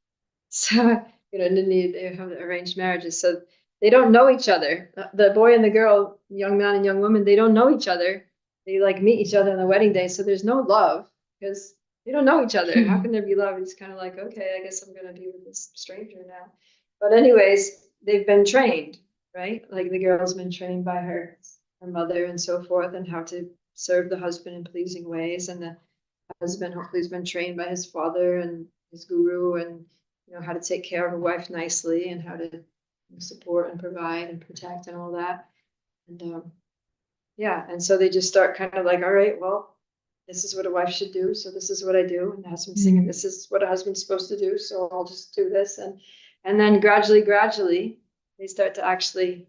So, in India, they have arranged marriages. So they don't know each other. The boy and the girl, young man and young woman, they don't know each other. They like meet each other on the wedding day. So there's no love because they don't know each other. How can there be love? It's kind of like, okay, I guess I'm going to be with this stranger now. But anyways, they've been trained, right? Like the girl's been trained by her mother and so forth, and how to serve the husband in pleasing ways. And the husband hopefully has been trained by his father and his guru, and how to take care of a wife nicely, and how to support and provide and protect and all that. And yeah, and so they just start kind of like, all right, well, this is what a wife should do, so this is what I do. And the husband's singing, this is what a husband's supposed to do, so I'll just do this. And then gradually, they start to actually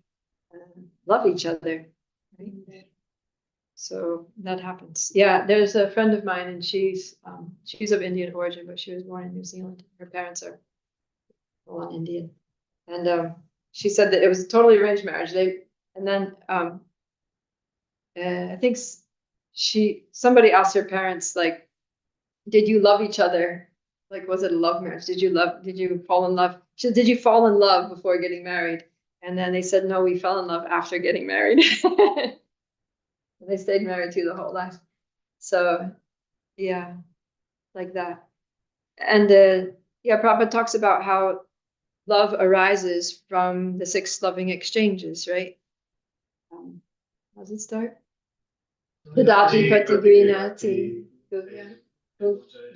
love each other. Right? So that happens. Yeah, there's a friend of mine, and she's of Indian origin, but she was born in New Zealand. Her parents are all Indian, and she said that it was totally arranged marriage. And then I think somebody asked her parents, like, did you love each other? Like, was it a love marriage? Did you fall in love? Did you fall in love before getting married? And then they said, no, we fell in love after getting married. They stayed married to the whole life. So yeah, like that. And yeah, Prabhupada talks about how love arises from the 6 loving exchanges, right? How does it start? Dadati Pativinati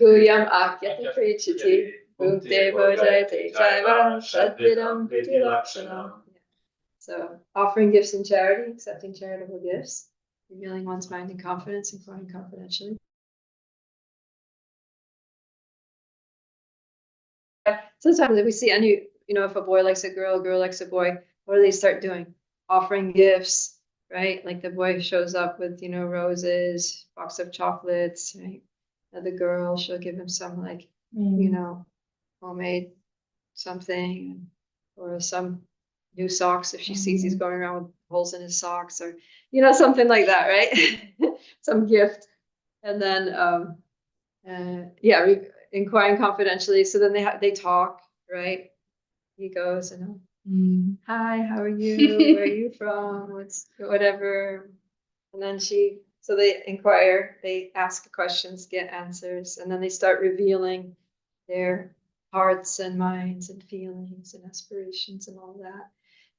Guyam Akyati Prichiti Bhukte Bhajate Jaiva Shadvidam Vitilakshana. So offering gifts in charity, accepting charitable gifts, revealing one's mind in confidence, inquiring confidentially. Sometimes if we see any, if a boy likes a girl likes a boy, what do they start doing? Offering gifts, right? Like the boy shows up with, roses, box of chocolates, right? And the girl, she'll give him some like, homemade something or some new socks if she sees he's going around with holes in his socks or, something like that, right? Some gift. And then, inquiring confidentially. So then they talk, right? He goes and hi, how are you? Where are you from? What's whatever. And then so they inquire, they ask questions, get answers, and then they start revealing their hearts and minds and feelings and aspirations and all that.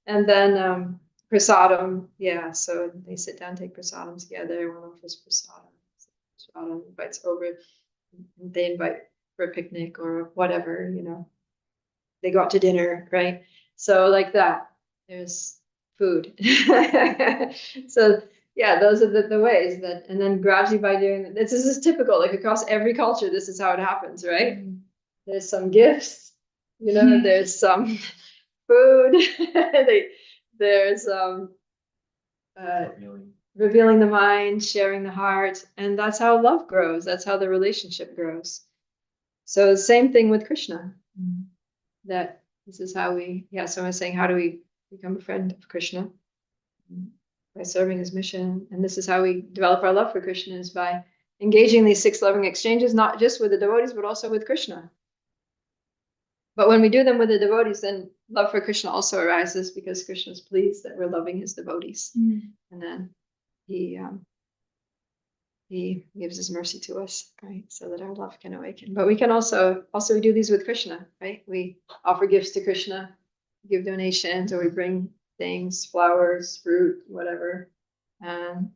And then prasadam, so they sit down, take prasadam together. One offers prasadam. Prasadam invites over. They invite for a picnic or whatever, they go out to dinner, right? So like that, there's food. So yeah, those are the ways that, and then gradually by doing this is typical, like across every culture, this is how it happens, right? There's some gifts, there's some food, there's revealing the mind, sharing the heart, and that's how love grows. That's how the relationship grows. So the same thing with Krishna. That this is how so I was saying, how do we become a friend of Krishna? By serving his mission. And this is how we develop our love for Krishna, is by engaging these 6 loving exchanges, not just with the devotees, but also with Krishna. But when we do them with the devotees, then love for Krishna also arises because Krishna is pleased that we're loving his devotees. And then he gives his mercy to us, right? So that our love can awaken. But we can also we do these with Krishna, right? We offer gifts to Krishna, give donations, or we bring things, flowers, fruit, whatever. And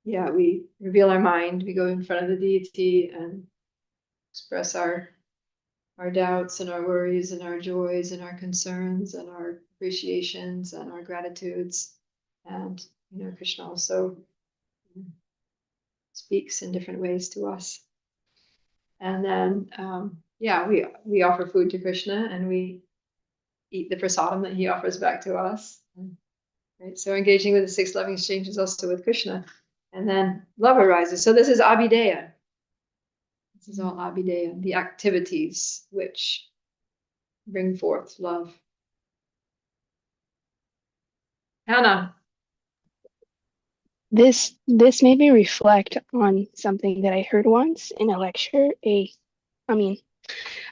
we reveal our mind. We go in front of the deity and express our doubts and our worries and our joys and our concerns and our appreciations and our gratitudes. And Krishna also speaks in different ways to us. And then we offer food to Krishna and we eat the prasadam that he offers back to us. Right? So engaging with the 6 loving exchanges also with Krishna. And then love arises. So this is abhideya. This is all abhideya, the activities which bring forth love. Hannah. This made me reflect on something that I heard once in a lecture. A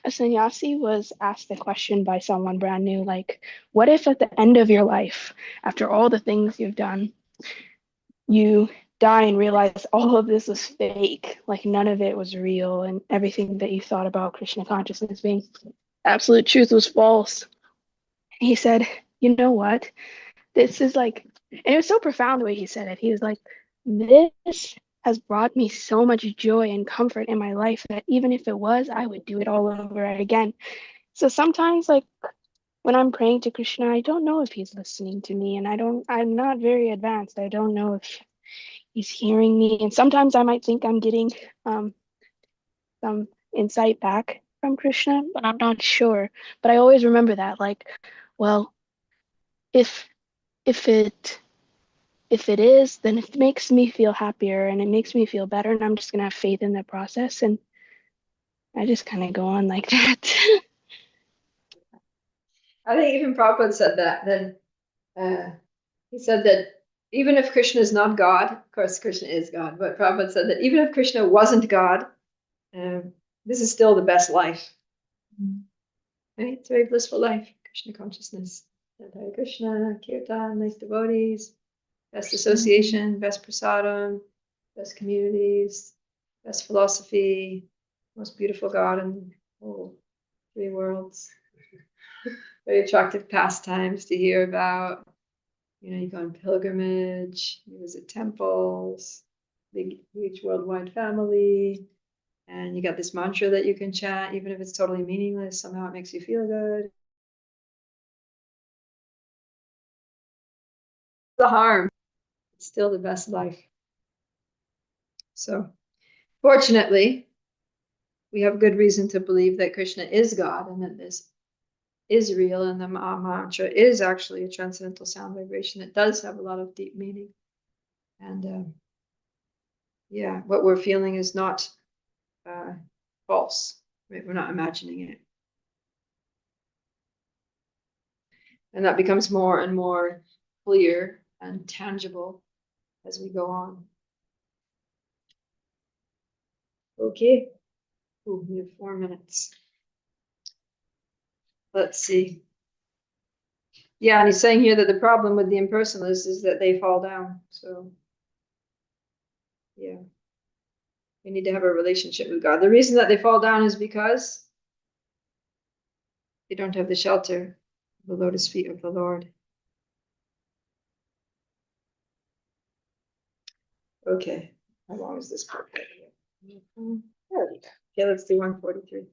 sannyasi was asked a question by someone brand new, like, what if at the end of your life, after all the things you've done, you die and realize all of this was fake, like none of it was real, and everything that you thought about Krishna consciousness being absolute truth was false? He said, you know what? This is like, and it was so profound the way he said it. He was like, this has brought me so much joy and comfort in my life that even if it was, I would do it all over again. So sometimes, like, when I'm praying to Krishna, I don't know if he's listening to me, and I'm not very advanced. I don't know if he's hearing me. And sometimes I might think I'm getting some insight back from Krishna, but I'm not sure. But I always remember that, like, well, if it is, then it makes me feel happier and it makes me feel better, and I'm just gonna have faith in the process, and I just kind of go on like that. I think even Prabhupada said that. Then he said that even if Krishna is not God, of course Krishna is God, but Prabhupada said that even if Krishna wasn't God, this is still the best life. Right? It's a very blissful life, Krishna consciousness. Hare Krishna, Kirtan, nice devotees, best association, best prasadam, best communities, best philosophy, most beautiful God in the whole 3 worlds. Very attractive pastimes to hear about. You know, you go on pilgrimage, you visit temples, big, huge worldwide family, and you got this mantra that you can chant, even if it's totally meaningless, somehow it makes you feel good. The harm, it's still the best life. So, fortunately, we have good reason to believe that Krishna is God and that this is real, and the mantra is actually a transcendental sound vibration. It does have a lot of deep meaning. And yeah, what we're feeling is not false, right? We're not imagining it. And that becomes more and more clear and tangible as we go on. Okay. Ooh, we have 4 minutes. Let's see. Yeah, and he's saying here that the problem with the impersonalists is that they fall down. So, yeah. We need to have a relationship with God. The reason that they fall down is because they don't have the shelter of the lotus feet of the Lord. Okay. How long is this part? Okay, let's do 143.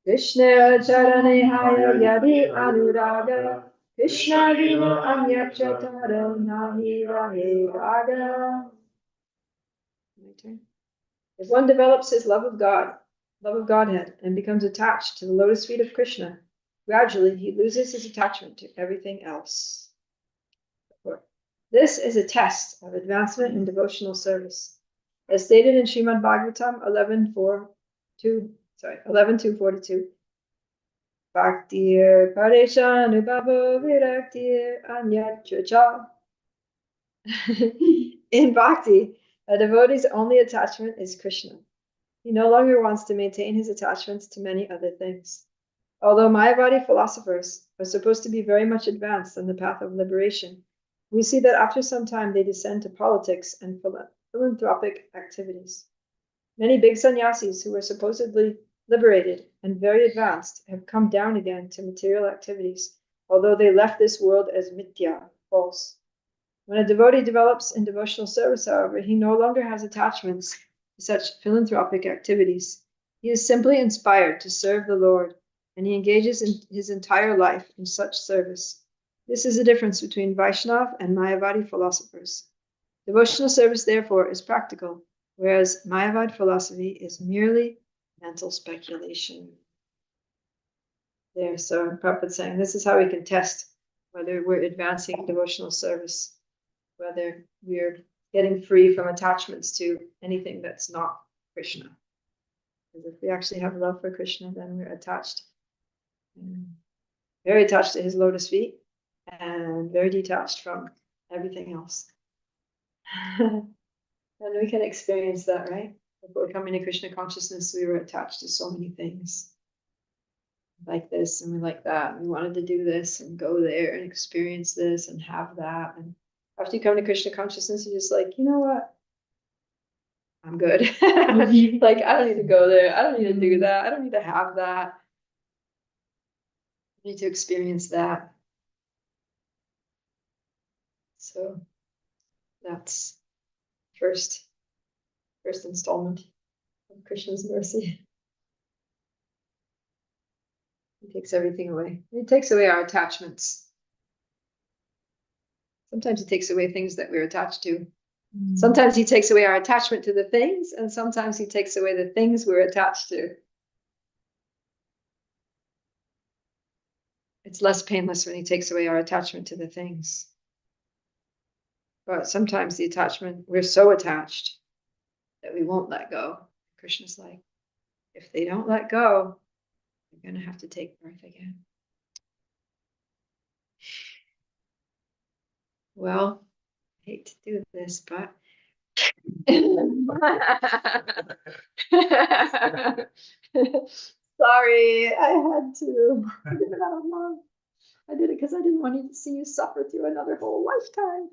Krishna charane haya yadi anuraga Krishna vina anyachatara nahi rahe raga. My turn. If one develops his love of God, love of Godhead, and becomes attached to the lotus feet of Krishna, gradually he loses his attachment to everything else. This is a test of advancement in devotional service. As stated in Srimad Bhagavatam 11.242, Bhaktir Pareshanubhavo Viraktir Anyachacha. In Bhakti, a devotee's only attachment is Krishna. He no longer wants to maintain his attachments to many other things. Although Mayavadi philosophers are supposed to be very much advanced on the path of liberation, we see that after some time they descend to politics and philanthropic activities. Many big sannyasis who were supposedly liberated and very advanced have come down again to material activities, although they left this world as mithya, false. When a devotee develops in devotional service, however, he no longer has attachments to such philanthropic activities. He is simply inspired to serve the Lord, and he engages in his entire life in such service. This is the difference between Vaishnav and Mayavadi philosophers. Devotional service, therefore, is practical, whereas Mayavad philosophy is merely mental speculation. There, so Prabhupada's saying this is how we can test whether we're advancing devotional service, whether we're getting free from attachments to anything that's not Krishna. Because if we actually have love for Krishna, then we're attached, very attached to his lotus feet, and very detached from everything else. And we can experience that, right? Before coming to Krishna consciousness, we were attached to so many things. Like this, and we like that. And we wanted to do this and go there and experience this and have that. And after you come to Krishna consciousness, you're just like, you know what? I'm good. Like, I don't need to go there. I don't need to do that. I don't need to have that. I need to experience that. So that's first installment of Krishna's mercy. He takes everything away. He takes away our attachments. Sometimes he takes away things that we're attached to. Sometimes he takes away our attachment to the things, and sometimes he takes away the things we're attached to. It's less painless when he takes away our attachment to the things. But sometimes the attachment, we're so attached that we won't let go. Krishna's like, if they don't let go, they're going to have to take birth again. Well, I hate to do this, but sorry, I had to. I did it out of love. I did it because I didn't want you to see you suffer through another whole lifetime.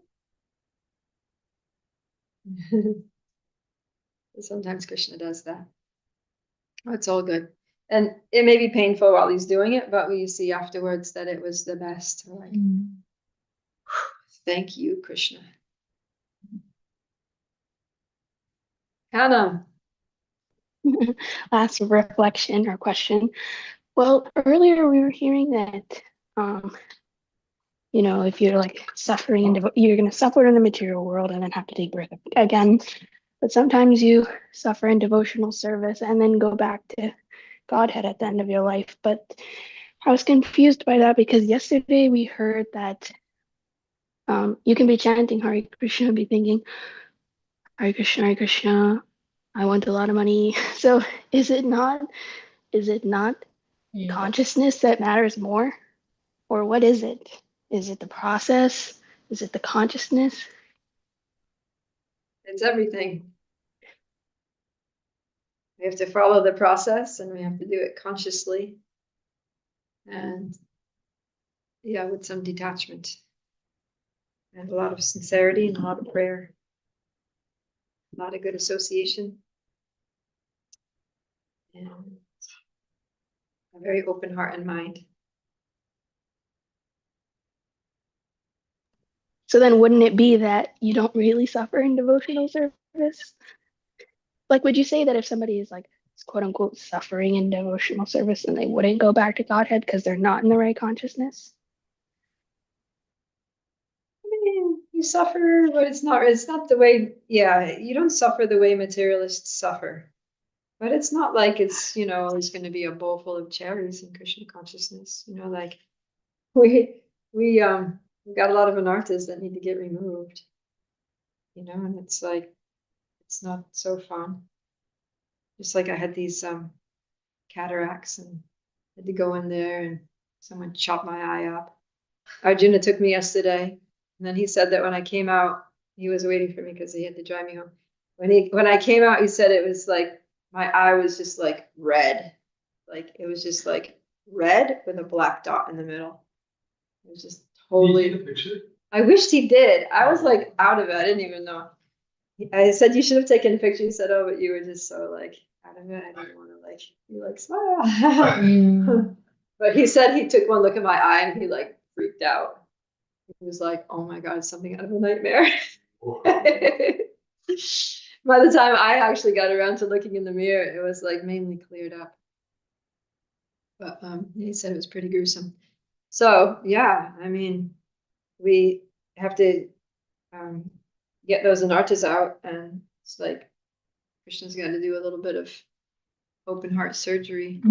Sometimes Krishna does that. Oh, it's all good. And it may be painful while he's doing it, but we see afterwards that it was the best. Like, Thank you, Krishna. Hannah. Last reflection or question. Well, earlier we were hearing that, if you're like suffering and you're going to suffer in the material world and then have to take birth again. But sometimes you suffer in devotional service and then go back to Godhead at the end of your life. But I was confused by that because yesterday we heard that you can be chanting Hare Krishna and be thinking, Hare Krishna, I want a lot of money. So is it not consciousness that matters more? Or what is it? Is it the process? Is it the consciousness? It's everything. We have to follow the process and we have to do it consciously. And yeah, with some detachment. And a lot of sincerity and a lot of prayer. A lot of good association. And a very open heart and mind. So then wouldn't it be that you don't really suffer in devotional service? Like, would you say that if somebody is like, quote unquote, suffering in devotional service, then they wouldn't go back to Godhead because they're not in the right consciousness? I mean, you suffer, but it's not the way, you don't suffer the way materialists suffer. But it's not like it's, always going to be a bowl full of cherries in Krishna consciousness. Like we got a lot of anarthas that need to get removed. And it's like, it's not so fun. Just like I had these cataracts and had to go in there and someone chopped my eye up. Arjuna took me yesterday, and then he said that when I came out, he was waiting for me because he had to drive me home. When I came out, he said it was like my eye was just like red. Like it was just like red with a black dot in the middle. It was just totally. Did you take a picture? I wished he did. I was like out of it. I didn't even know. I said you should have taken a picture. He said, "Oh, but you were just so like out of it. I didn't want to like be like smile." But he said he took one look at my eye and he like freaked out. He was like, "Oh my God, something out of a nightmare." By the time I actually got around to looking in the mirror, it was like mainly cleared up. But he said it was pretty gruesome. So yeah, I mean, we have to get those anarthas out, and it's like Krishna's got to do a little bit of open heart surgery.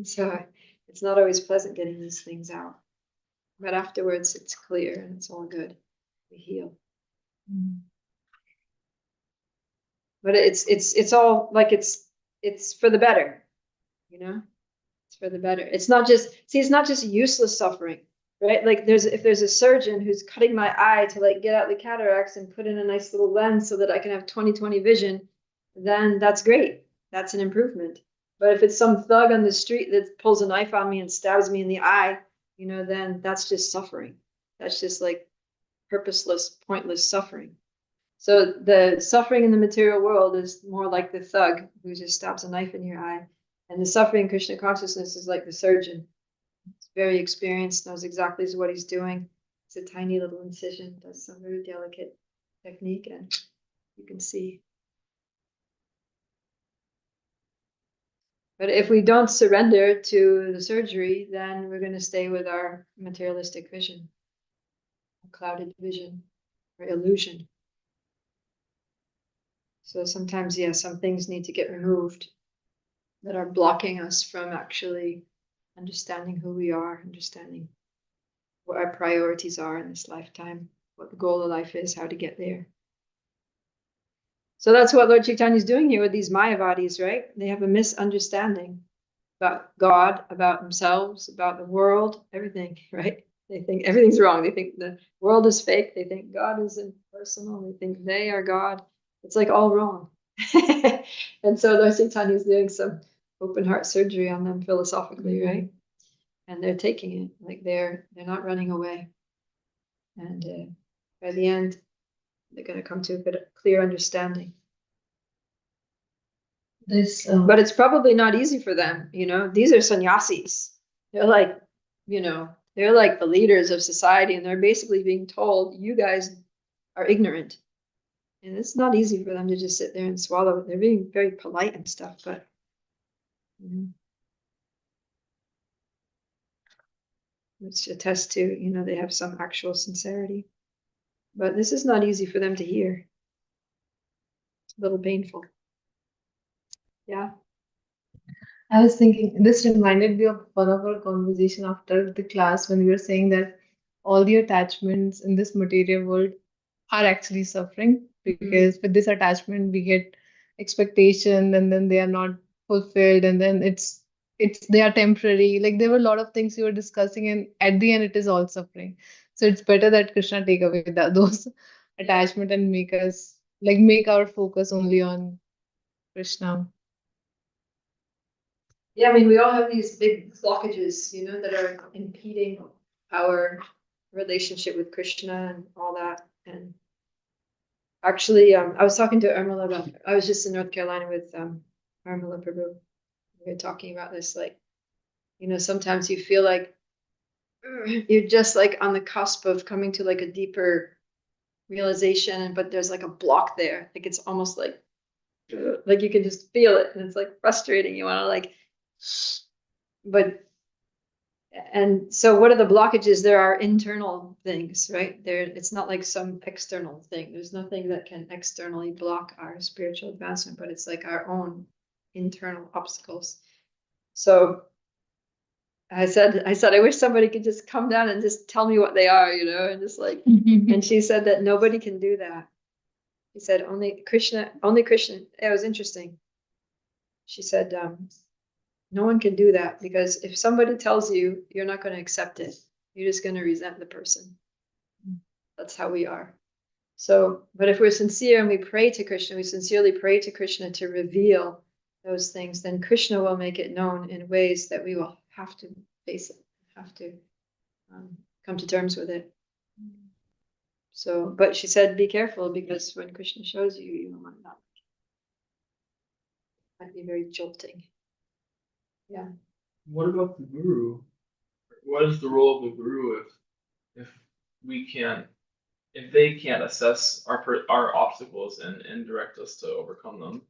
So it's not always pleasant getting these things out, but afterwards it's clear and it's all good. We heal. But it's all like it's for the better, It's for the better. It's not just useless suffering, right? Like if there's a surgeon who's cutting my eye to like get out the cataracts and put in a nice little lens so that I can have 20/20 vision, then that's great. That's an improvement. But if it's some thug on the street that pulls a knife on me and stabs me in the eye, then that's just suffering. That's just like purposeless, pointless suffering. So the suffering in the material world is more like the thug who just stabs a knife in your eye. And the suffering in Krishna consciousness is like the surgeon. He's very experienced, knows exactly what he's doing. It's a tiny little incision, does some very delicate technique, and you can see. But if we don't surrender to the surgery, then we're going to stay with our materialistic vision, a clouded vision, or illusion. So sometimes, some things need to get removed that are blocking us from actually understanding who we are, understanding what our priorities are in this lifetime, what the goal of life is, how to get there. So that's what Lord Chaitanya is doing here with these Mayavadis, right? They have a misunderstanding about God, about themselves, about the world, everything, right? They think everything's wrong. They think the world is fake. They think God is impersonal. They think they are God. It's like all wrong. And so Lord Chaitanya is doing some open heart surgery on them philosophically, right? And they're taking it, like they're not running away. And by the end, they're going to come to a bit of clear understanding. But it's probably not easy for them, These are sannyasis. They're like, they're like the leaders of society, and they're basically being told, you guys are ignorant. And it's not easy for them to just sit there and swallow it. They're being very polite and stuff, but which attests to, they have some actual sincerity. But this is not easy for them to hear. It's a little painful. Yeah. I was thinking, this reminded me of one of our conversation after the class when we were saying that all the attachments in this material world are actually suffering because with this attachment we get expectation and then they are not fulfilled and then it's they are temporary. Like there were a lot of things we were discussing and at the end it is all suffering. So it's better that Krishna take away those attachment and make us like make our focus only on Krishna. Yeah, I mean, we all have these big blockages, that are impeding our relationship with Krishna and all that. And actually, I was talking to Irmala about, I was just in North Carolina with Irmala Prabhu. We were talking about this, like, sometimes you feel like you're just like on the cusp of coming to like a deeper realization, but there's like a block there. Like it's almost like you can just feel it and it's like frustrating. You want to like, and so what are the blockages? There are internal things, right? It's not like some external thing. There's nothing that can externally block our spiritual advancement, but it's like our own internal obstacles. So I said, I wish somebody could just come down and just tell me what they are, and just like, and she said that nobody can do that. She said, only Krishna. It was interesting. She said, no one can do that because if somebody tells you, you're not going to accept it. You're just going to resent the person. That's how we are. So, but if we're sincere and we pray to Krishna, we sincerely pray to Krishna to reveal those things, then Krishna will make it known in ways that we will have to face it, have to come to terms with it. So, but she said, be careful because when Krishna shows you, you might not. It might be very jolting. Yeah. What about the guru? What is the role of the guru if they can't assess our obstacles and direct us to overcome them?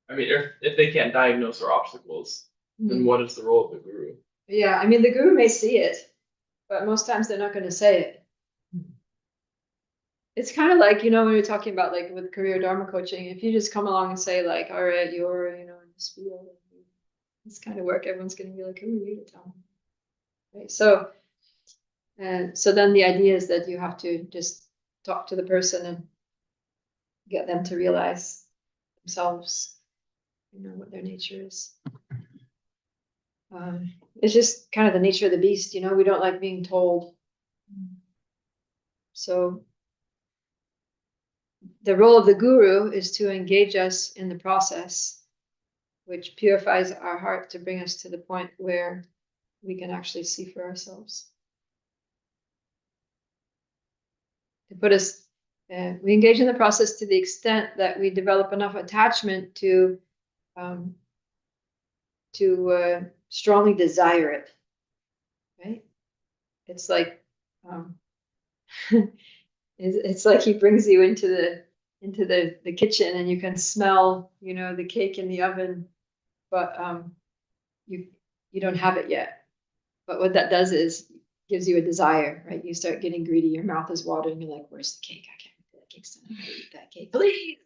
I mean, if they can't diagnose our obstacles, then what is the role of the guru? Yeah, I mean, the guru may see it, but most times they're not going to say it. It's kind of like, when you're talking about like with career Dharma coaching, if you just come along and say like, all right, you're, in this field, this kind of work, everyone's going to be like, who are you to tell me? Right? So then the idea is that you have to just talk to the person and get them to realize themselves, what their nature is. It's just kind of the nature of the beast, we don't like being told. So the role of the guru is to engage us in the process, which purifies our heart to bring us to the point where we can actually see for ourselves. To put us, we engage in the process to the extent that we develop enough attachment to strongly desire it. Right? It's like it's like he brings you into the kitchen and you can smell, the cake in the oven, but you don't have it yet. But what that does is gives you a desire, right? You start getting greedy, your mouth is watering, you're like, where's the cake? I can't eat that cake. I can't eat that cake. Please.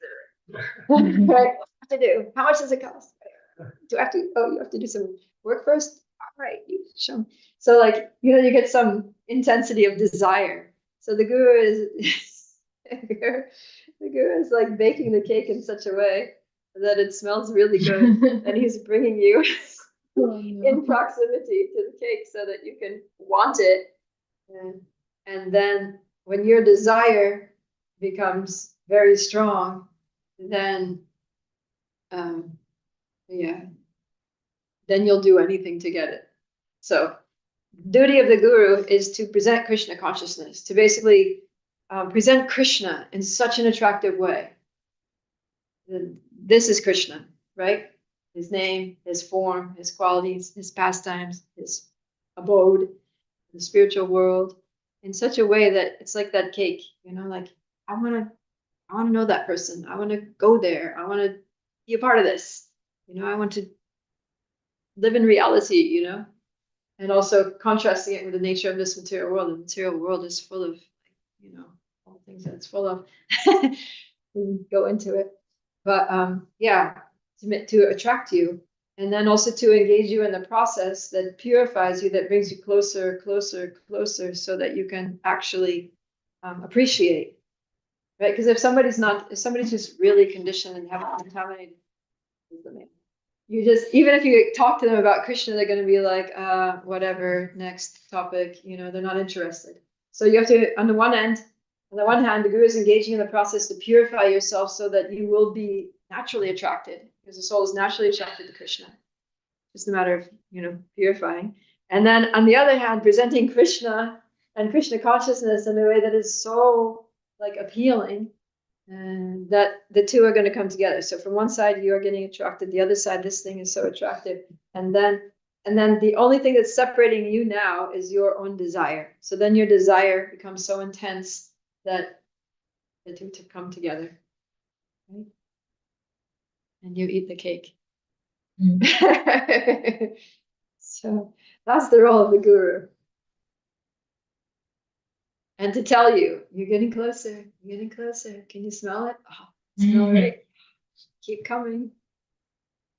Right? What do I have to do? How much does it cost? Do I have to, you have to do some work first? All right, you show me. So like, you get some intensity of desire. So the guru is the guru is like baking the cake in such a way that it smells really good, and he's bringing you in proximity to the cake so that you can want it, and then when your desire becomes very strong, then then you'll do anything to get it. So duty of the guru is to present Krishna consciousness, to basically present Krishna in such an attractive way. This is Krishna, right? His name, his form, his qualities, his pastimes, his abode. the spiritual world in such a way that it's like that cake, you know, like I want to know that person. I want to go there. I want to be a part of this. You know, I want to live in reality, you know, and also contrasting it with the nature of this material world. The material world is full of, you know, all the things that it's full of. We go into it, but yeah, to attract you, and then also to engage you in the process that purifies you, that brings you closer, closer, closer, so that you can actually appreciate, right? Because if somebody's just really conditioned and haven't contaminated, you just, even if you talk to them about Krishna, they're going to be like, whatever, next topic, you know, they're not interested. So you have to, on the one hand, the guru is engaging in the process to purify yourself so that you will be naturally attracted, because the soul is naturally attracted to Krishna. It's a matter of, you know, purifying. And then on the other hand, presenting Krishna and Krishna consciousness in a way that is so like appealing, and that the two are going to come together. So from one side you are getting attracted, the other side this thing is so attractive, and then the only thing that's separating you now is your own desire. So then your desire becomes so intense that the two to come together, right? And you eat the cake. So that's the role of the guru. And to tell you, you're getting closer, you're getting closer. Can you smell it? Oh, smell it. Keep coming.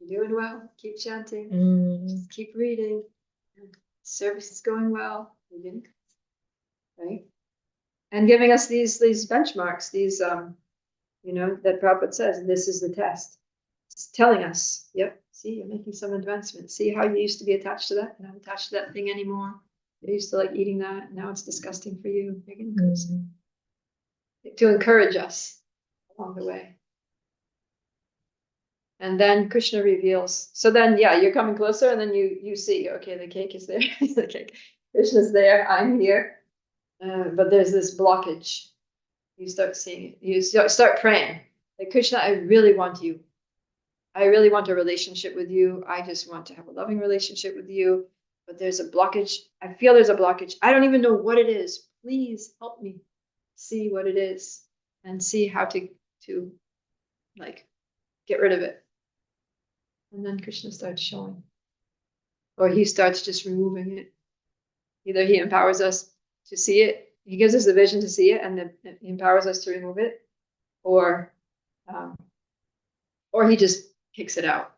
You're doing well. Keep chanting. Just keep reading. Service is going well. You're getting closer, right? And giving us these benchmarks, these you know, that Prabhupada says, this is the test. It's telling us, yep, see, you're making some advancement. See how you used to be attached to that? You're not attached to that thing anymore. You used to like eating that. Now it's disgusting for you. You're getting closer. To encourage us along the way. And then Krishna reveals. So then, yeah, you're coming closer, and then you see, okay, the cake is there. The cake. Krishna's there. I'm here. But there's this blockage. You start seeing it. You start praying. Like, Krishna, I really want you. I really want a relationship with you. I just want to have a loving relationship with you. But there's a blockage. I feel there's a blockage. I don't even know what it is. Please help me see what it is and see how to like get rid of it. And then Krishna starts showing, or he starts just removing it. Either he empowers us to see it, he gives us the vision to see it, and then he empowers us to remove it, or he just kicks it out.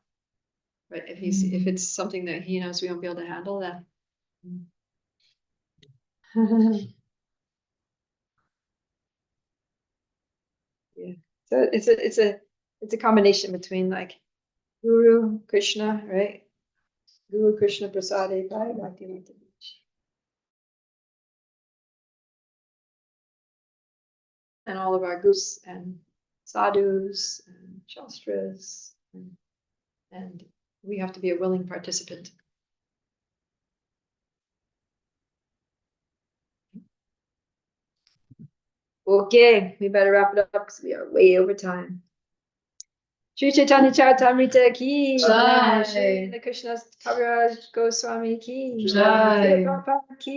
Right? If it's something that he knows we won't be able to handle, then. Yeah. So it's a combination between like Guru Krishna, right? Guru Krishna Prasade Bhai Bhakti. And all of our gurus and sadhus and shastras, and we have to be a willing participant. Okay, we better wrap it up because we are way over time. Shri Caitanya Charitamrita ki jai. Shri Krishna Kaviraj Goswami ki jai. Prabhupada ki